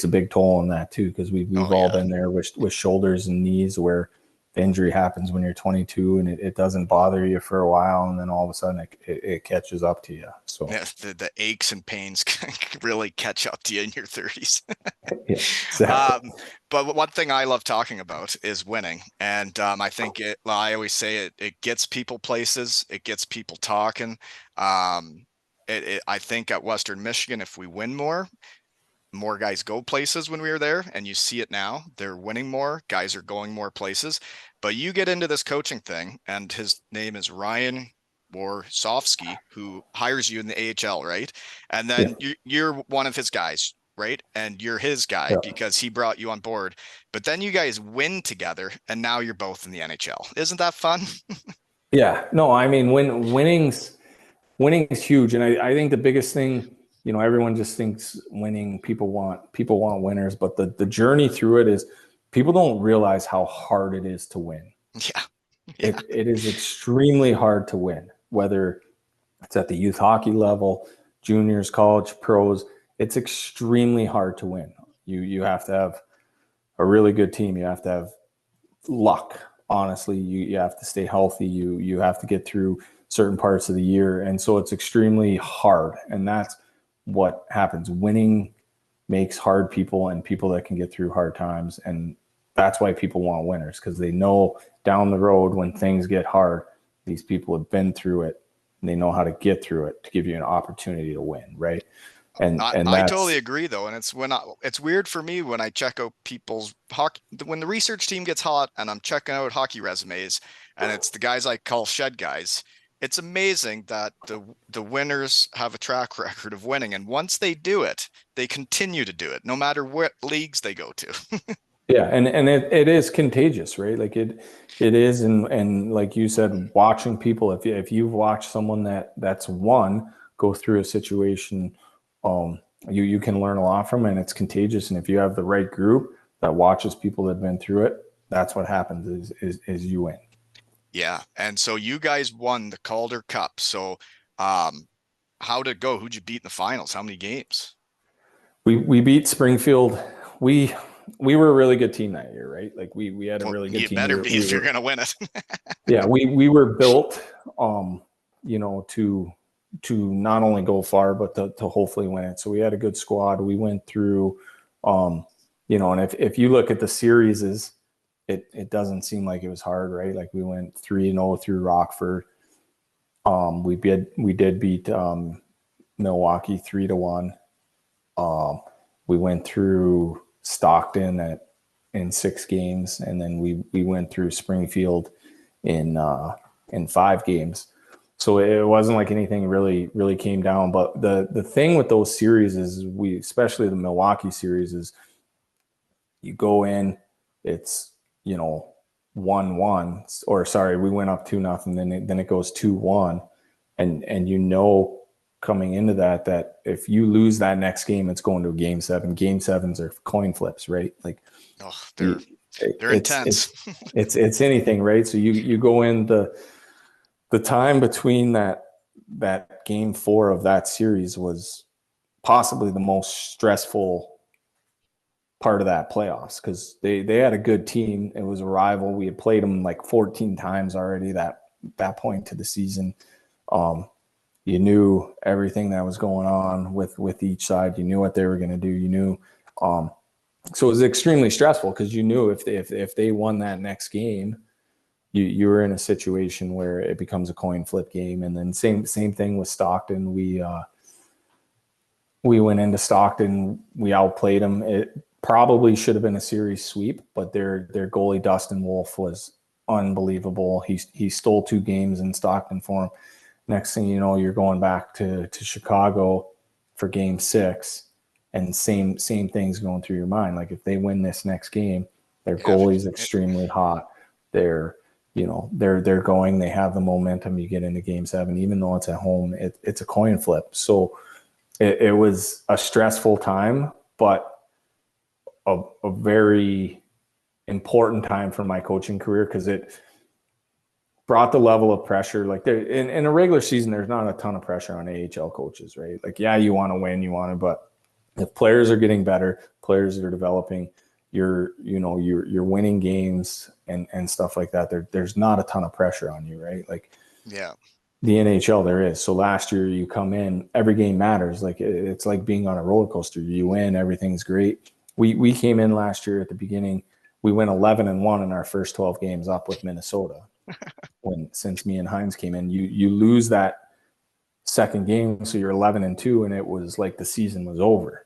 a big toll on that too, because we've Oh all yeah. been there with shoulders and knees where the injury happens when you're 22 and it doesn't bother you for a while, and then all of a sudden it catches up to you. So Yeah, the aches and pains can really catch up to you in your 30s. yeah, exactly. Um, but one thing I love talking about is winning. And I think I always say it gets people places, it gets people talking. I think at Western Michigan, if we win more guys go places when we were there, and you see it now. They're winning more, guys are going more places. But you get into this coaching thing, and his name is Ryan Warsofsky, who hires you in the AHL, right? And Yeah, then you're one of his guys, right? And you're his guy yeah. because he brought you on board. But then you guys win together, and now you're both in the NHL. Isn't that fun? Yeah, no, I mean, winning's huge, and I think the biggest thing, everyone just thinks winning. People want winners, but the journey through it is people don't realize how hard it is to win. Yeah. Yeah. It is extremely hard to win, whether it's at the youth hockey level, juniors, college, pros. It's extremely hard to win. You have to have a really good team. You have to have luck. Honestly, you have to stay healthy. You have to get through certain parts of the year, and so it's extremely hard. And that's what happens. Winning makes hard people and people that can get through hard times, and that's why people want winners, because they know down the road when things get hard, these people have been through it and they know how to get through it to give you an opportunity to win, right? And I totally that's agree though, and it's weird for me when I check out people's hockey when the research team gets hot and I'm checking out hockey resumes, and it's the guys I call shed guys. It's amazing that the winners have a track record of winning, and once they do it, they continue to do it, no matter what leagues they go to. yeah, and it is contagious, right? Like it is, and like you said, watching people, if you've watched someone that's won go through a situation, you can learn a lot from it, and it's contagious. And if you have the right group that watches people that have been through it, that's what happens is you win. Yeah, and so you guys won the Calder Cup. So, um, how'd it go? Who'd you beat in the finals? How many games? We beat Springfield. We we were a really good team that year, right? Like we had a Well, really good you team. better be We if you're were gonna win it. yeah, we were built to not only go far but to hopefully win it. So we had a good squad. We went through and if you look at the series, it doesn't seem like it was hard, right? Like we went 3-0 through Rockford. We did beat Milwaukee 3-1. We went through Stockton in 6 games, and then we went through Springfield in in 5 games. So it wasn't like anything really came down. But the thing with those series is especially the Milwaukee series, is you go in, it's 1-1, or sorry, we went up 2-0, then it goes 2-1, and coming into that if you lose that next game, it's going to a game seven. Game sevens are coin flips, right? Like Oh, you, they're intense. it's anything, right? So you go in the time between that game four of that series was possibly the most stressful part of that playoffs, because they had a good team. It was a rival. We had played them like 14 times already that point to the season. You knew everything that was going on with each side. You knew what they were going to do. You knew, so it was extremely stressful, because you knew if they won that next game, you were in a situation where it becomes a coin flip game. And then same thing with Stockton. We went into Stockton. We outplayed them. It probably should have been a series sweep, but their goalie Dustin Wolf was unbelievable. He stole 2 games in Stockton for him. Next thing you know, you're going back to Chicago for Game 6, and same things going through your mind. Like if they win this next game, their Yeah. goalie's extremely hot. They're they're going. They have the momentum. You get into Game 7, even though it's at home. It's a coin flip. So it was a stressful time, but a very important time for my coaching career because it brought the level of pressure. Like there in a regular season, there's not a ton of pressure on AHL coaches, right? Like, yeah, you want to win, but if players are getting better, players are developing, you're winning games and stuff like that. There's not a ton of pressure on you, right? Like Yeah. the NHL there is. So last year you come in, every game matters. Like it's like being on a roller coaster. You win, everything's great. We came in last year at the beginning, we went 11-1 in our first 12 games up with Minnesota. Since me and Hines came in, you lose that second game, so you're 11-2, and it was like the season was over.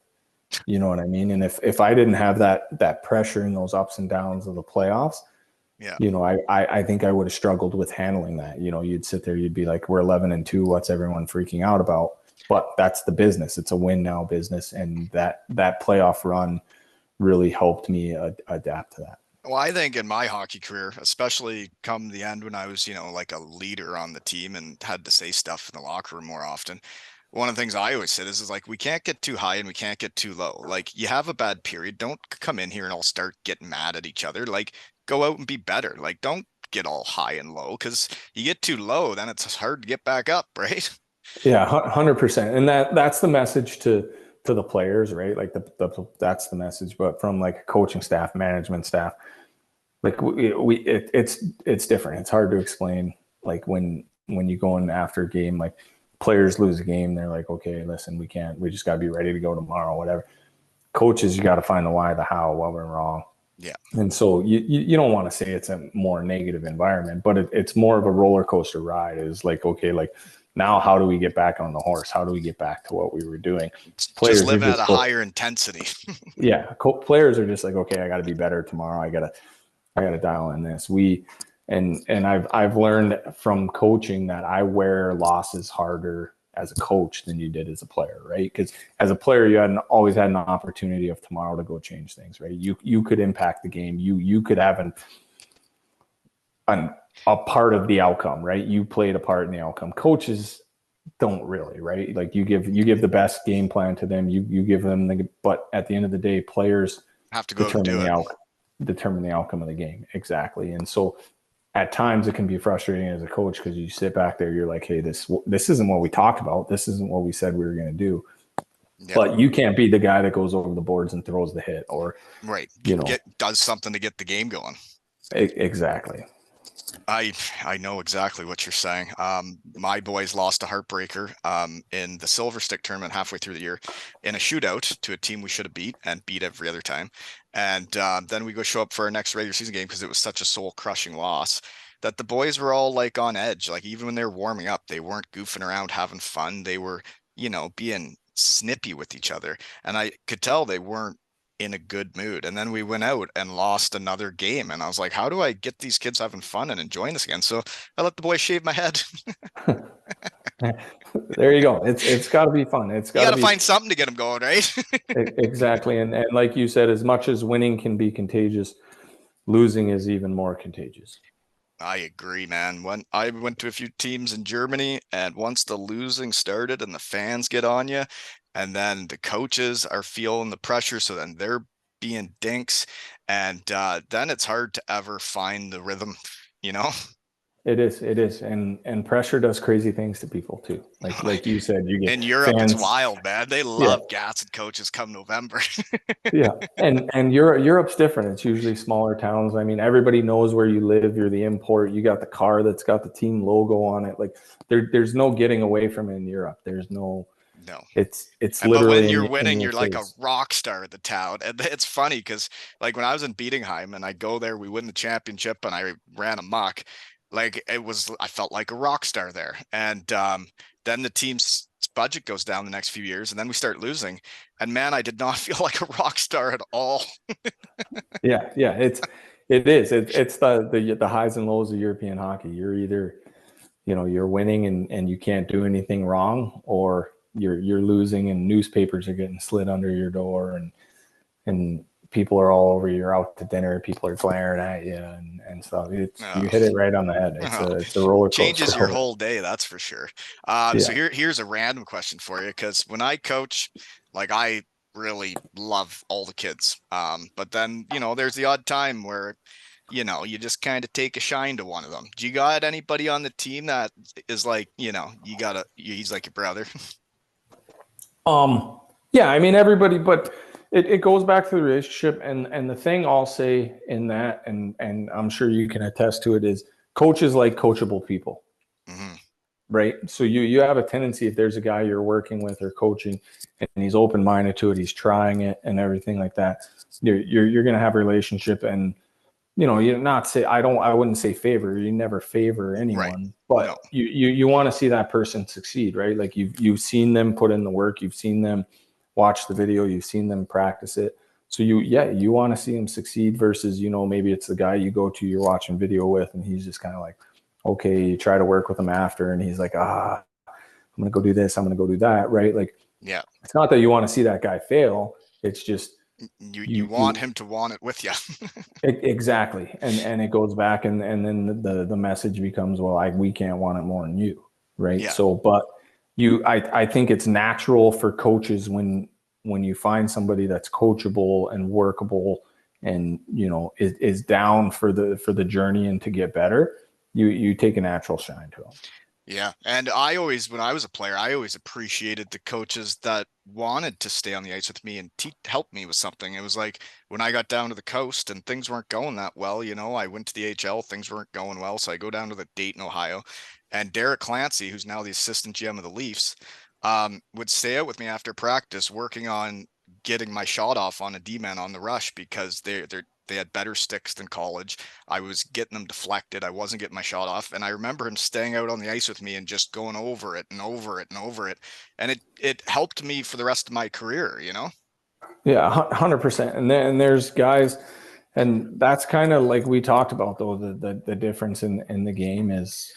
You know what I mean? And if I didn't have that pressure and those ups and downs of the playoffs, Yeah. I think I would have struggled with handling that. You'd sit there, you'd be like, we're 11-2. What's everyone freaking out about? But that's the business. It's a win now business. And that playoff run really helped me adapt to that. Well, I think in my hockey career, especially come the end when I was, like a leader on the team and had to say stuff in the locker room more often. One of the things I always said is like, we can't get too high and we can't get too low. Like, you have a bad period. Don't come in here and all start getting mad at each other. Like, go out and be better. Like, don't get all high and low because you get too low, then it's hard to get back up, right? Yeah, 100%. And that's the message to the players, right? Like that's the message. But from like coaching staff, management staff, like it's different. It's hard to explain. Like when you go in after a game, like players lose a game, they're like, okay, listen, we just got to be ready to go tomorrow, whatever. Coaches, you got to find the why, the how, what went wrong. Yeah. And so you don't want to say it's a more negative environment, but it's more of a roller coaster ride. Is like, okay, like now how do we get back on the horse? How do we get back to what we were doing? Just Players are living at just a higher intensity. players are just like, okay, I got to be better tomorrow. I gotta dial in this. And I've learned from coaching that I wear losses harder as a coach than you did as a player, right? Because as a player, you always had an opportunity of tomorrow to go change things, right? You could impact the game. You could have a part of the outcome, right? You played a part in the outcome. Coaches don't really, right? Like you give the best game plan to them. You give them but at the end of the day, players Have to go out and determine do the it. outcome determine the outcome of the game. Exactly. And so at times it can be frustrating as a coach because you sit back there, you're like, hey, this isn't what we talked about. This isn't what we said we were going to do. Yeah. But you can't be the guy that goes over the boards and throws the hit or, Right. you know, Does something to get the game going. exactly. I know exactly what you're saying. My boys lost a heartbreaker in the Silver Stick tournament halfway through the year in a shootout to a team we should have beat and beat every other time. And then we go show up for our next regular season game because it was such a soul crushing loss that the boys were all like on edge. Like even when they were warming up, they weren't goofing around having fun. They were, being snippy with each other. And I could tell they weren't in a good mood. And then we went out and lost another game. And I was like, how do I get these kids having fun and enjoying this again? So I let the boys shave my head. There you go. It's got to be fun. It's You got got to to be find something to get them going, right? exactly. And like you said, as much as winning can be contagious, losing is even more contagious. I agree, man. When I went to a few teams in Germany, and once the losing started and the fans get on you, and then the coaches are feeling the pressure, so then they're being dinks, and then it's hard to ever find the rhythm, you know? It is, and pressure does crazy things to people too. Like you said, you get In Europe, it's fans. wild, man. They Yeah, love gassing coaches come November. yeah, and Europe's different. It's usually smaller towns. I mean, everybody knows where you live. You're the import. You got the car that's got the team logo on it. Like there's no getting away from it in Europe. There's no. No. It's But when literally you're in winning, your you're like a face. rock star of the town. And it's funny because like when I was in Bietigheim and I go there, we win the championship and I ran amok. Like I felt like a rock star there. And then the team budget goes down the next few years, and then we start losing. And man, I did not feel like a rock star at all. Yeah, it's the highs and lows of European hockey. You're either, you're winning and you can't do anything wrong, or you're losing and newspapers are getting slid under your door, and people are all over you. You're out to dinner, people are glaring at you and stuff. You Uh, hit it right on the head. It's a roller coaster. Changes your whole day, that's for sure. So Yeah. here's a random question for you, because when I coach, like I really love all the kids. But then, there's the odd time where, you just kind of take a shine to one of them. Do you got anybody on the team that is like, he's like your brother? Yeah, I mean everybody, but it goes back to the relationship, and the thing I'll say in that, and I'm sure you can attest to it, is coaches like coachable people. Mm-hmm. Right. So you have a tendency, if there's a guy you're working with or coaching and he's open-minded to it, he's trying it and everything like that, you're going to have a relationship. And you not say, I wouldn't say favor, you never favor Right. anyone, but No. you want to see that person succeed, right? Like you've seen them put in the work, you've seen them watch the video, you've seen them practice it. So you want to see them succeed versus, maybe it's the guy you go to, you're watching video with, and he's just kind of like, okay, you try to work with him after, and he's like, I'm going to go do this, I'm going to go do that, right? Like, Yeah. it's not that you want to see that guy fail. It's just You want him to want it with you. exactly, and it goes back, and then the message becomes, well, we can't want it more than you, right? Yeah. So, but I think it's natural for coaches when you find somebody that's coachable and workable, and is down for the journey and to get better. You take a natural shine to them. Yeah. And when I was a player, I always appreciated the coaches that wanted to stay on the ice with me and help me with something. It was like when I got down to the coast and things weren't going that well, I went to the HL, things weren't going well. So I go down to the Dayton, Ohio, and Derek Clancy, who's now the assistant GM of the Leafs, would stay out with me after practice working on getting my shot off on a D-man on the rush, because they had better sticks than college. I was getting them deflected. I wasn't getting my shot off. And I remember him staying out on the ice with me and just going over it and over it and over it. And it helped me for the rest of my career, Yeah, 100%. And then there's guys, and that's kind of like we talked about, though, the difference in the game is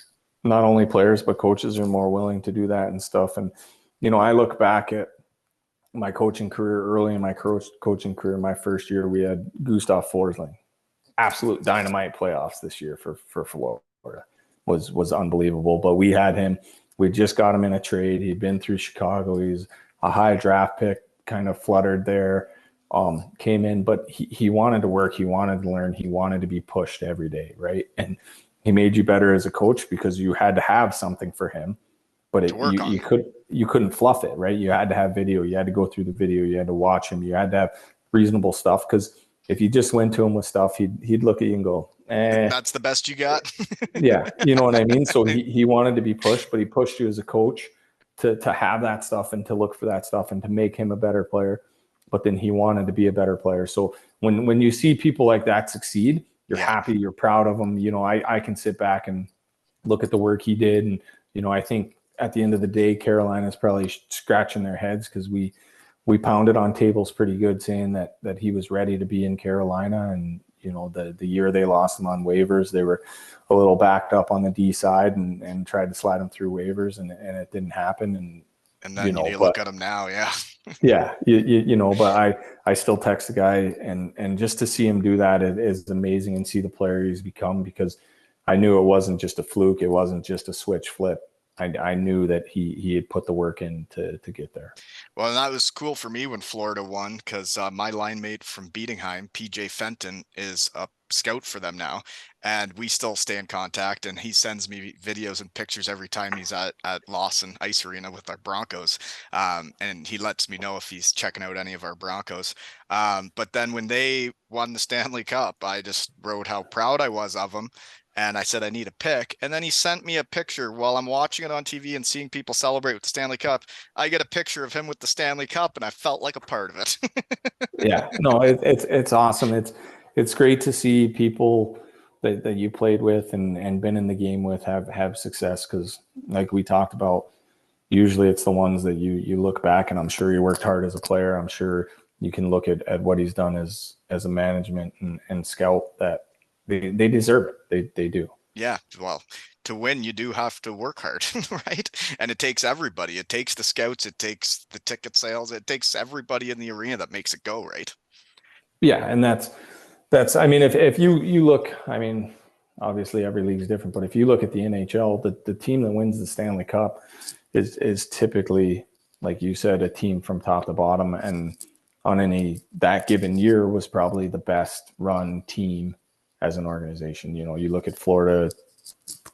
not only players, but coaches are more willing to do that and stuff. And, I look back at my coaching career, early in my coaching career, my first year, we had Gustav Forsling, absolute dynamite playoffs this year for Florida, was unbelievable. But we had him, we just got him in a trade. He'd been through Chicago. He's a high draft pick, kind of fluttered there, came in, but he wanted to work. He wanted to learn. He wanted to be pushed every day. Right. And he made you better as a coach because you had to have something for him, but you couldn't fluff it, right? You had to have video. You had to go through the video. You had to watch him. You had to have reasonable stuff, because if you just went to him with stuff, he'd look at you and go, That's the best you got. Yeah, you know what I mean? So he wanted to be pushed, but he pushed you as a coach to have that stuff and to look for that stuff and to make him a better player. But then he wanted to be a better player. So when you see people like that succeed, you're happy, you're proud of them. I can sit back and look at the work he did. And, I think at the end of the day, Carolina's probably scratching their heads, because we pounded on tables pretty good saying that he was ready to be in Carolina. And, the year they lost him on waivers, they were a little backed up on the D side and tried to slide him through waivers, and it didn't happen. And then you look at him now. Yeah. Yeah. But I still text the guy, and just to see him do that is amazing, and see the player he's become, because I knew it wasn't just a fluke. It wasn't just a switch flip. I knew that he had put the work in to get there. Well, and that was cool for me when Florida won, because my line mate from Beatingheim, PJ Fenton, is a scout for them now, and we still stay in contact. And he sends me videos and pictures every time he's at Lawson Ice Arena with our Broncos, and he lets me know if he's checking out any of our Broncos. But then when they won the Stanley Cup, I just wrote how proud I was of them. And I said, I need a pick. And then he sent me a picture while I'm watching it on TV and seeing people celebrate with the Stanley Cup. I get a picture of him with the Stanley Cup, and I felt like a part of it. Yeah, no, it's awesome. It's great to see people that you played with and been in the game with have success, because like we talked about, usually it's the ones that you look back, and I'm sure he worked hard as a player. I'm sure you can look at what he's done as a management and scout, that they deserve it. They do. Yeah, well, to win, you do have to work hard, right? And it takes everybody. It takes the scouts, it takes the ticket sales, it takes everybody in the arena that makes it go, right? Yeah, and that's I mean, if you look, I mean, obviously every league is different, but if you look at the NHL, the team that wins the Stanley Cup is typically, like you said, a team from top to bottom, and on any that given year was probably the best run team as an organization. You know, you look at Florida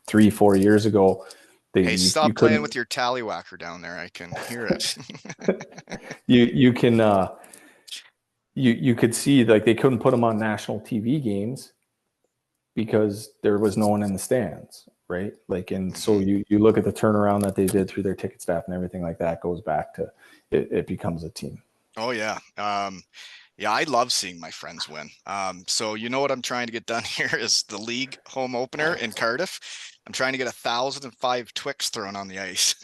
3-4 years ago, Hey, you stop playing couldn't with your tallywhacker down there. I can hear it. you can you could see, like, they couldn't put them on national TV games because there was no one in the stands, right? Like, and so Mhm. you look at the turnaround that they did through their ticket staff and everything like that, goes back to it becomes a team. Oh yeah. Yeah, I love seeing my friends win. So you know what I'm trying to get done here is the league home opener in Cardiff. I'm trying to get 1,005 Twix thrown on the ice.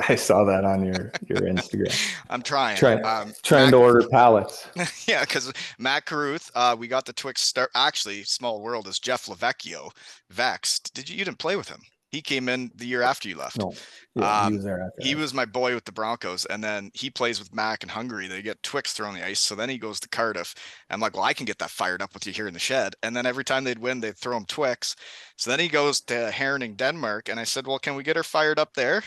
I saw that on your Instagram. I'm trying. Trying Mac, to order pallets. yeah, because Matt Caruth, we got the Twix start. Actually, small world is Jeff Lavecchio, Vexed. You didn't play with him? He came in the year after you left. No, yeah, he Um, was there after he us. was my boy with the Broncos, and then he plays with Mac in Hungary. They get Twix thrown on the ice, so then he goes to Cardiff. I'm like, well, I can get that fired up with you here in the shed. And then every time they'd win, they'd throw him Twix. So then he goes to Herning, Denmark, and I said, well, can we get her fired up there?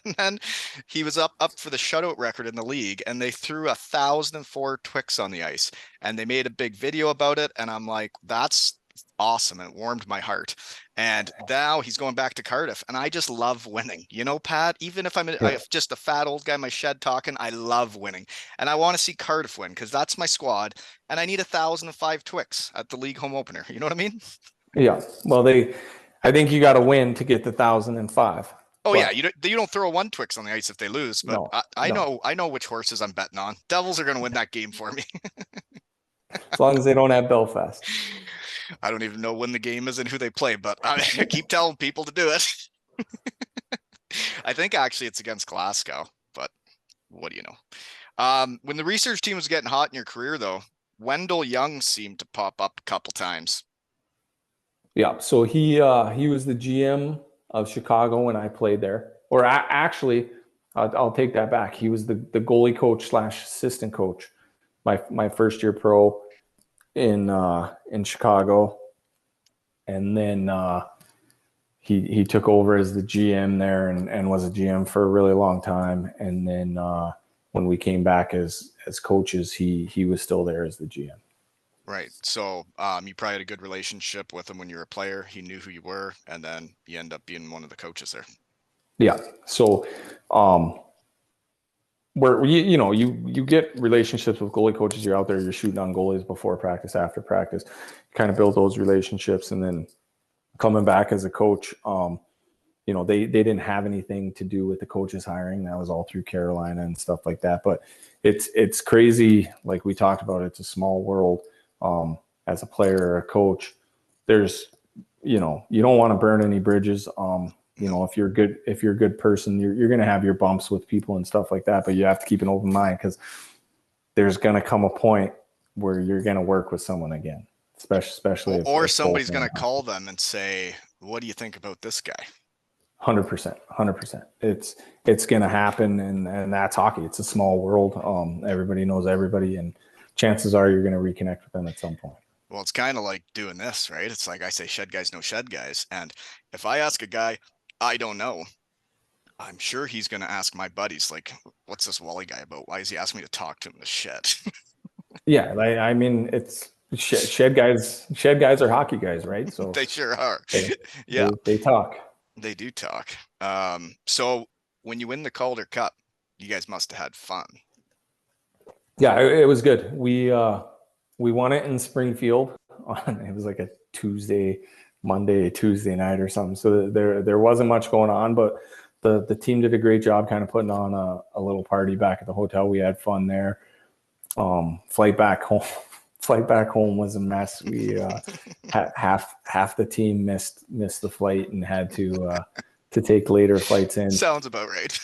And then he was up for the shutout record in the league, and they threw 1,004 Twix on the ice, and they made a big video about it. And I'm like, that's awesome, and it warmed my heart. And now he's going back to Cardiff, and I just love winning. You know, Pat, even if I'm Yeah, just a fat old guy in my shed talking, I love winning. And I want to see Cardiff win because that's my squad. And I need 1,005 Twix at the league home opener. You know what I mean? yeah. Well, I think you got to win to get the 1,005. Oh yeah, But you don't throw one Twix on the ice if they lose, but no, I no. know which horses I'm betting on. Devils are going to win that game for me. As long as they don't have Belfast. I don't even know when the game is and who they play, but I keep telling people to do it. I think actually it's against Glasgow, but what do you know? When the research team was getting hot in your career, though, Wendell Young seemed to pop up a couple times. Yeah. So he was the GM of Chicago when I played there. Or actually, I'll take that back. He was the goalie coach slash assistant coach my first year pro in Chicago, and then he took over as the GM there and was a GM for a really long time. And then when we came back as coaches, he was still there as the GM. Right. So you probably had a good relationship with him when you were a player. He knew who you were, and then you end up being one of the coaches there. Yeah. So where you get relationships with goalie coaches. You're out there, you're shooting on goalies before practice, after practice, kind of build those relationships. And then coming back as a coach, they didn't have anything to do with the coaches hiring. That was all through Carolina and stuff like that. But it's crazy. Like we talked about, it's a small world. As a player or a coach, there's, you don't want to burn any bridges. No. If you're a good person, you're going to have your bumps with people and stuff like that, but you have to keep an open mind, because there's going to come a point where you're going to work with someone again, especially Or if both somebody's of them going to call them and say, "What do you think about this guy?" 100%. It's going to happen, and that's hockey. It's a small world. Everybody knows everybody, and chances are you're going to reconnect with them at some point. Well, it's kind of like doing this, right? It's like I say, shed guys know shed guys. And if I ask a guy, I don't know, I'm sure he's going to ask my buddies, like, what's this Wally guy about? Why is he asking me to talk to him in the shed? Yeah, I mean, it's shed guys. Shed guys are hockey guys, right? So They sure are. they Yeah, they talk. they do talk. So when you win the Calder Cup, you guys must have had fun. Yeah, it was good. We won it in Springfield. It was like a Tuesday night or something. So there wasn't much going on, but the team did a great job kind of putting on a little party back at the hotel. We had fun there. Flight back home. Flight back home was a mess. We half the team missed the flight and had to to take later flights in. Sounds about right.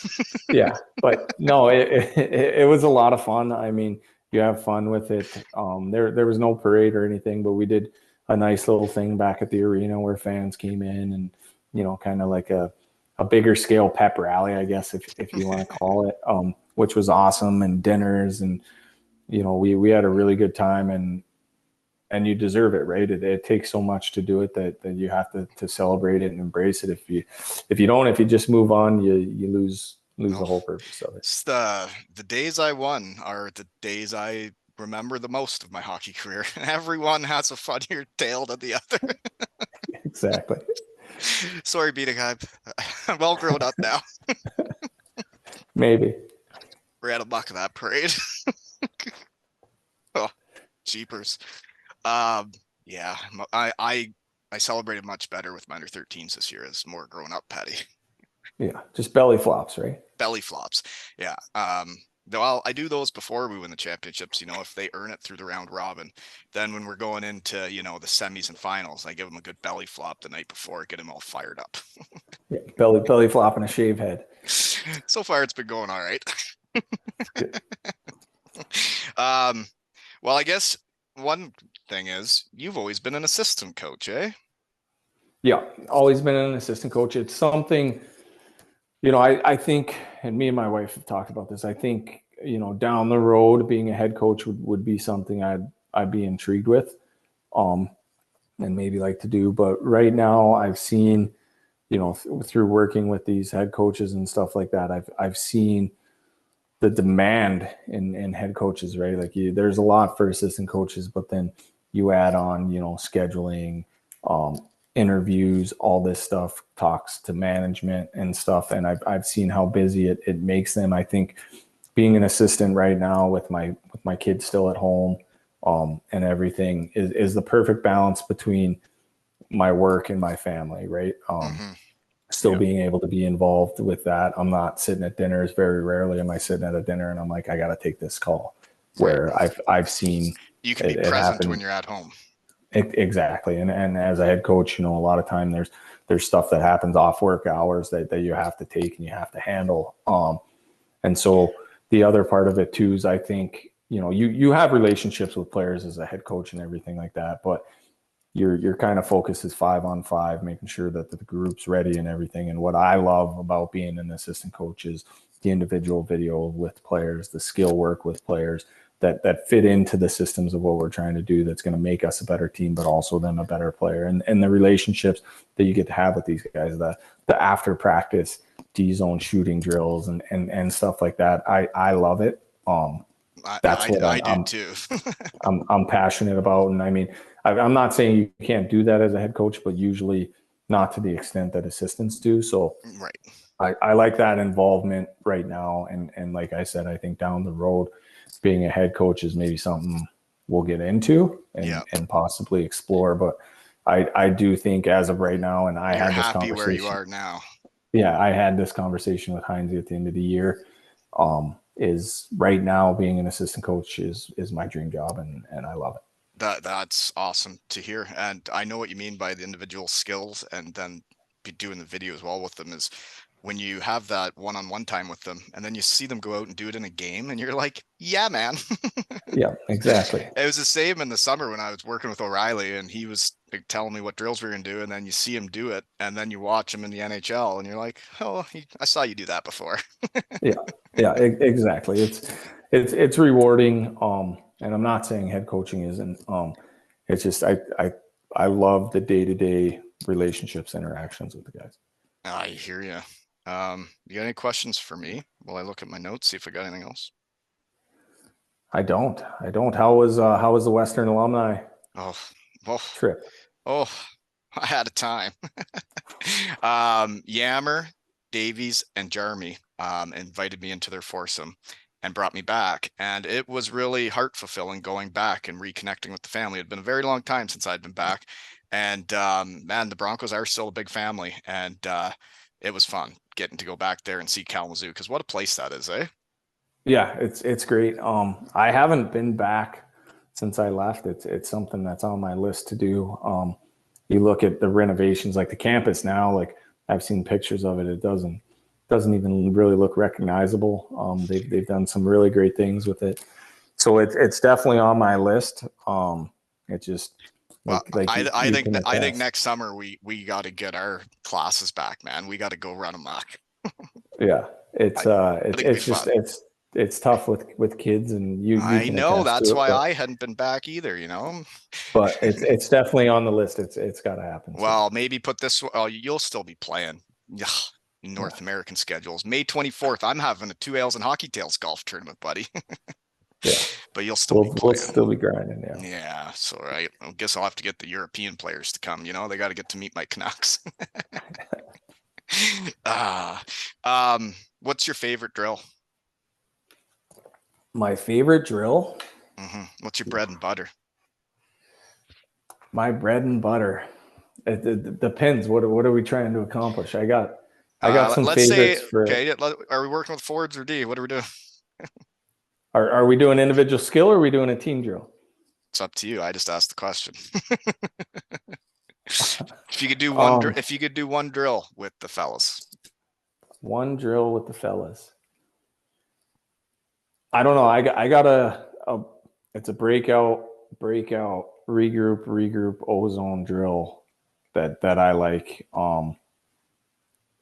Yeah, but no, it was a lot of fun. I mean, you have fun with it. There was no parade or anything, but we did a nice little thing back at the arena where fans came in and kind of like a bigger scale pep rally, I guess if you want to call it, which was awesome, and dinners, and we had a really good time, and you deserve it, right? It takes so much to do it that you have to celebrate it and embrace it. If you just move on, you lose the Oh, whole purpose of it. it's the days I won are the days I remember the most of my hockey career. Everyone has a funnier tale than the other. Exactly. Sorry, beating hype. I'm well grown up now. Maybe. We're at a muck of that parade. Oh, jeepers. Um, yeah, I celebrated much better with my under 13s this year as more grown up Patty. Yeah, just belly flops, right? Belly flops. Yeah. Though I do those before we win the championships, if they earn it through the round robin. Then when we're going into, the semis and finals, I give them a good belly flop the night before, get them all fired up. Yeah, belly flop and a shave head. So far, it's been going all right. Good. Well, I guess one thing is you've always been an assistant coach, eh? Yeah, always been an assistant coach. It's something, I think, and me and my wife have talked about this. I think, down the road, being a head coach would be something I'd be intrigued with, and maybe like to do. But right now, I've seen, through working with these head coaches and stuff like that, I've seen the demand in head coaches, right? Like there's a lot for assistant coaches, but then you add on, scheduling, interviews, all this stuff, talks to management and stuff. And I've seen how busy it makes them. I think being an assistant right now with my kids still at home, and everything is the perfect balance between my work and my family, right? Mm-hmm. Still Yep. being able to be involved with that. I'm not sitting at dinners. Very rarely am I sitting at a dinner and I'm like, I got to take this call. Right. Where I've seen You can be it present when happen. you're at home. Exactly. And as a head coach, a lot of time there's stuff that happens off work hours that you have to take and you have to handle. And so the other part of it too is I think, you have relationships with players as a head coach and everything like that, but your kind of focus is 5-on-5, making sure that the group's ready and everything. And what I love about being an assistant coach is the individual video with players, the skill work with players that fit into the systems of what we're trying to do. That's going to make us a better team, but also them a better player. And the relationships that you get to have with these guys, the after practice D zone shooting drills and stuff like that. I love it. That's what I do too. I'm passionate about. And I mean, I'm not saying you can't do that as a head coach, but usually not to the extent that assistants do. So Right. I like that involvement right now. And like I said, I think down the road, being a head coach is maybe something we'll get into Yeah. and possibly explore. But I do think as of right now, and I You're had this happy where you conversation. are now. Yeah, I had this conversation with Heinz at the end of the year. Is right now being an assistant coach is my dream job, and I love it. That's awesome to hear. And I know what you mean by the individual skills and then be doing the video as well with them is when you have that one-on-one time with them and then you see them go out and do it in a game and you're like, yeah, man. Yeah, exactly. It was the same in the summer when I was working with O'Reilly and he was telling me what drills we were going to do. And then you see him do it and then you watch him in the NHL and you're like, oh, I saw you do that before. Yeah, yeah, exactly. It's rewarding. And I'm not saying head coaching isn't. It's just I love the day-to-day relationships, interactions with the guys. I hear you. You got any questions for me while I look at my notes, see if I got anything else? I don't. How was the Western alumni Oh, well, trip? oh, I had a time. Yammer, Davies, and Jeremy invited me into their foursome and brought me back. And it was really heart fulfilling going back and reconnecting with the family. It had been a very long time since I'd been back. And man, the Broncos are still a big family. And it was fun getting to go back there and see Kalamazoo because what a place that is, eh? Yeah, it's great. I haven't been back since I left. It's something that's on my list to do. You look at the renovations, like the campus now, like I've seen pictures of it. It doesn't even really look recognizable. They've done some really great things with it, so it's definitely on my list. It just Well, like I you think can I think attest. next summer we got to get our classes back, man. We got to go run amok. Yeah, I, I think it'd be it's just fun. it's tough with kids, and you I can know attest that's to it. why I hadn't been back either, you know. But it's definitely on the list. It's got to happen soon. Well, maybe put this. Oh, you'll still be playing. Yeah, Yeah, North American schedules. May 24th, I'm having a Two Ales and Hockey Tails golf tournament, buddy. yeah. But you'll still be We'll playing. still be grinding. Yeah. Yeah, so I guess I'll have to get the European players to come. You know, they got to get to meet my Canucks. Ah, what's your favorite drill? My favorite drill. What's your bread and butter? My bread and butter. It depends. What are we trying to accomplish? I got some Let's say, favorites for. okay, are we working with forwards or D? What are we doing? Are we doing individual skill or are we doing a team drill? It's up to you. I just asked the question. If you could do Um, if you could do one drill with the fellas. one drill with the fellas. I don't know. I got a it's a breakout, regroup, ozone drill that I like.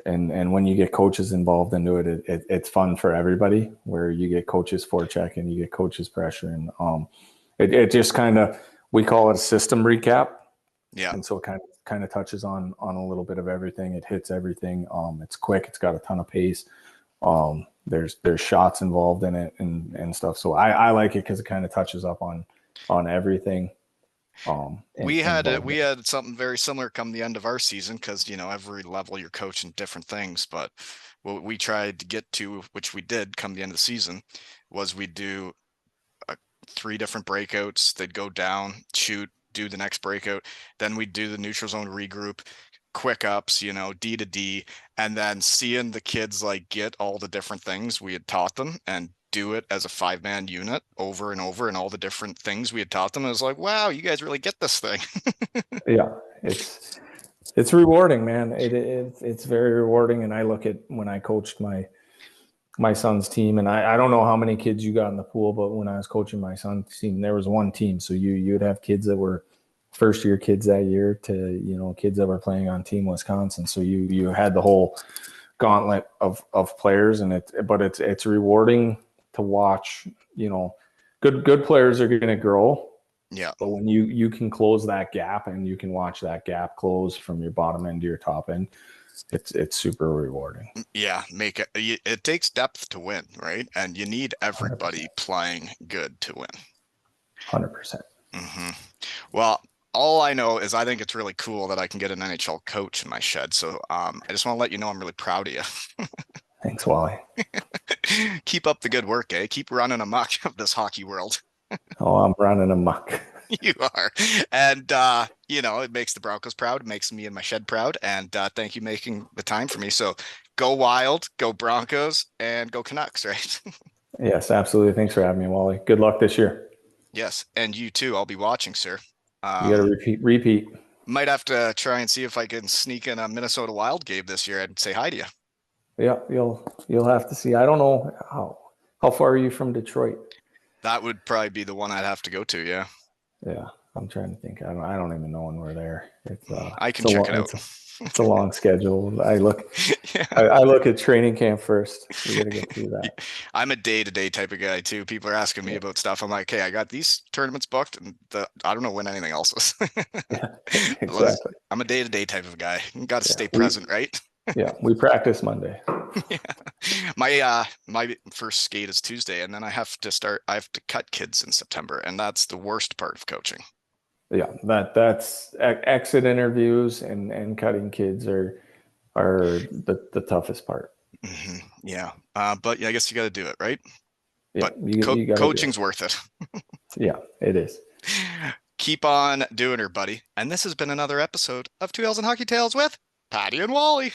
And when you get coaches involved into it's fun for everybody. Where you get coaches forecheck and you get coaches pressure, and it just kind of, we call it a system recap, Yeah. and so it kind of touches on a little bit of everything. It hits everything. It's quick. It's got a ton of pace. There's shots involved in it and stuff. So I like it because it kind of touches up on everything. We had something very similar come the end of our season because every level you're coaching different things. But what we tried to get to, which we did come the end of the season, was we do 3 different breakouts. They'd go down, shoot, do the next breakout. Then we'd do the neutral zone regroup, quick ups, D to D, and then seeing the kids like get all the different things we had taught them and do it as a 5-man unit over and over and all the different things we had taught them. It was like, wow, you guys really get this thing. Yeah, it's rewarding, man. It's very rewarding. And I look at when I coached my son's team, and I don't know how many kids you got in the pool, but when I was coaching my son's team, there was one team. So you'd have kids that were first year kids that year to kids that were playing on Team Wisconsin. So you had the whole gauntlet of players, and it's rewarding to watch. Good players are going to grow, Yeah. but when you can close that gap and you can watch that gap close from your bottom end to your top end, it's super rewarding. Yeah, it takes depth to win, right? And you need everybody 100%. playing good to win. 100%. hmm Well, all I know is I think it's really cool that I can get an NHL coach in my shed. So I just want to let you know I'm really proud of you. Thanks, Wally. Keep up the good work, eh? Keep running amok of this hockey world. Oh, I'm running amok. You are. And it makes the Broncos proud. It makes me and my shed proud. And thank you making the time for me. So go Wild, go Broncos, and go Canucks, right? Yes, absolutely. Thanks for having me, Wally. Good luck this year. Yes, and you too. I'll be watching, sir. You got to Um, repeat. might have to try and see if I can sneak in a Minnesota Wild game this year and say hi to you. Yeah, you'll have to see. I don't know how far are you from Detroit? That would probably be the one I'd have to go to. Yeah, Yeah, I'm trying to think. I don't even know when we're there. I can check it out. It's a long schedule. I look Yeah. I look at training camp first. We got to get through that. I'm a day-to-day type of guy too. People are asking me Yeah, about stuff. I'm like, hey, I got these tournaments booked, and I don't know when anything else is. yeah, exactly. I'm a day-to-day type of guy. Got to Yeah, stay present, right? we practice Monday. Yeah. My first skate is Tuesday, and then I have to cut kids in September, and that's the worst part of coaching. Yeah, that's exit interviews and cutting kids are the toughest part. Yeah. But yeah, I guess you got to do it, right? Yeah, But you got to do it. coaching's worth it. Yeah, it is. Keep on doing her, buddy. And this has been another episode of Two L's and Hockey Tales with Patty and Wally.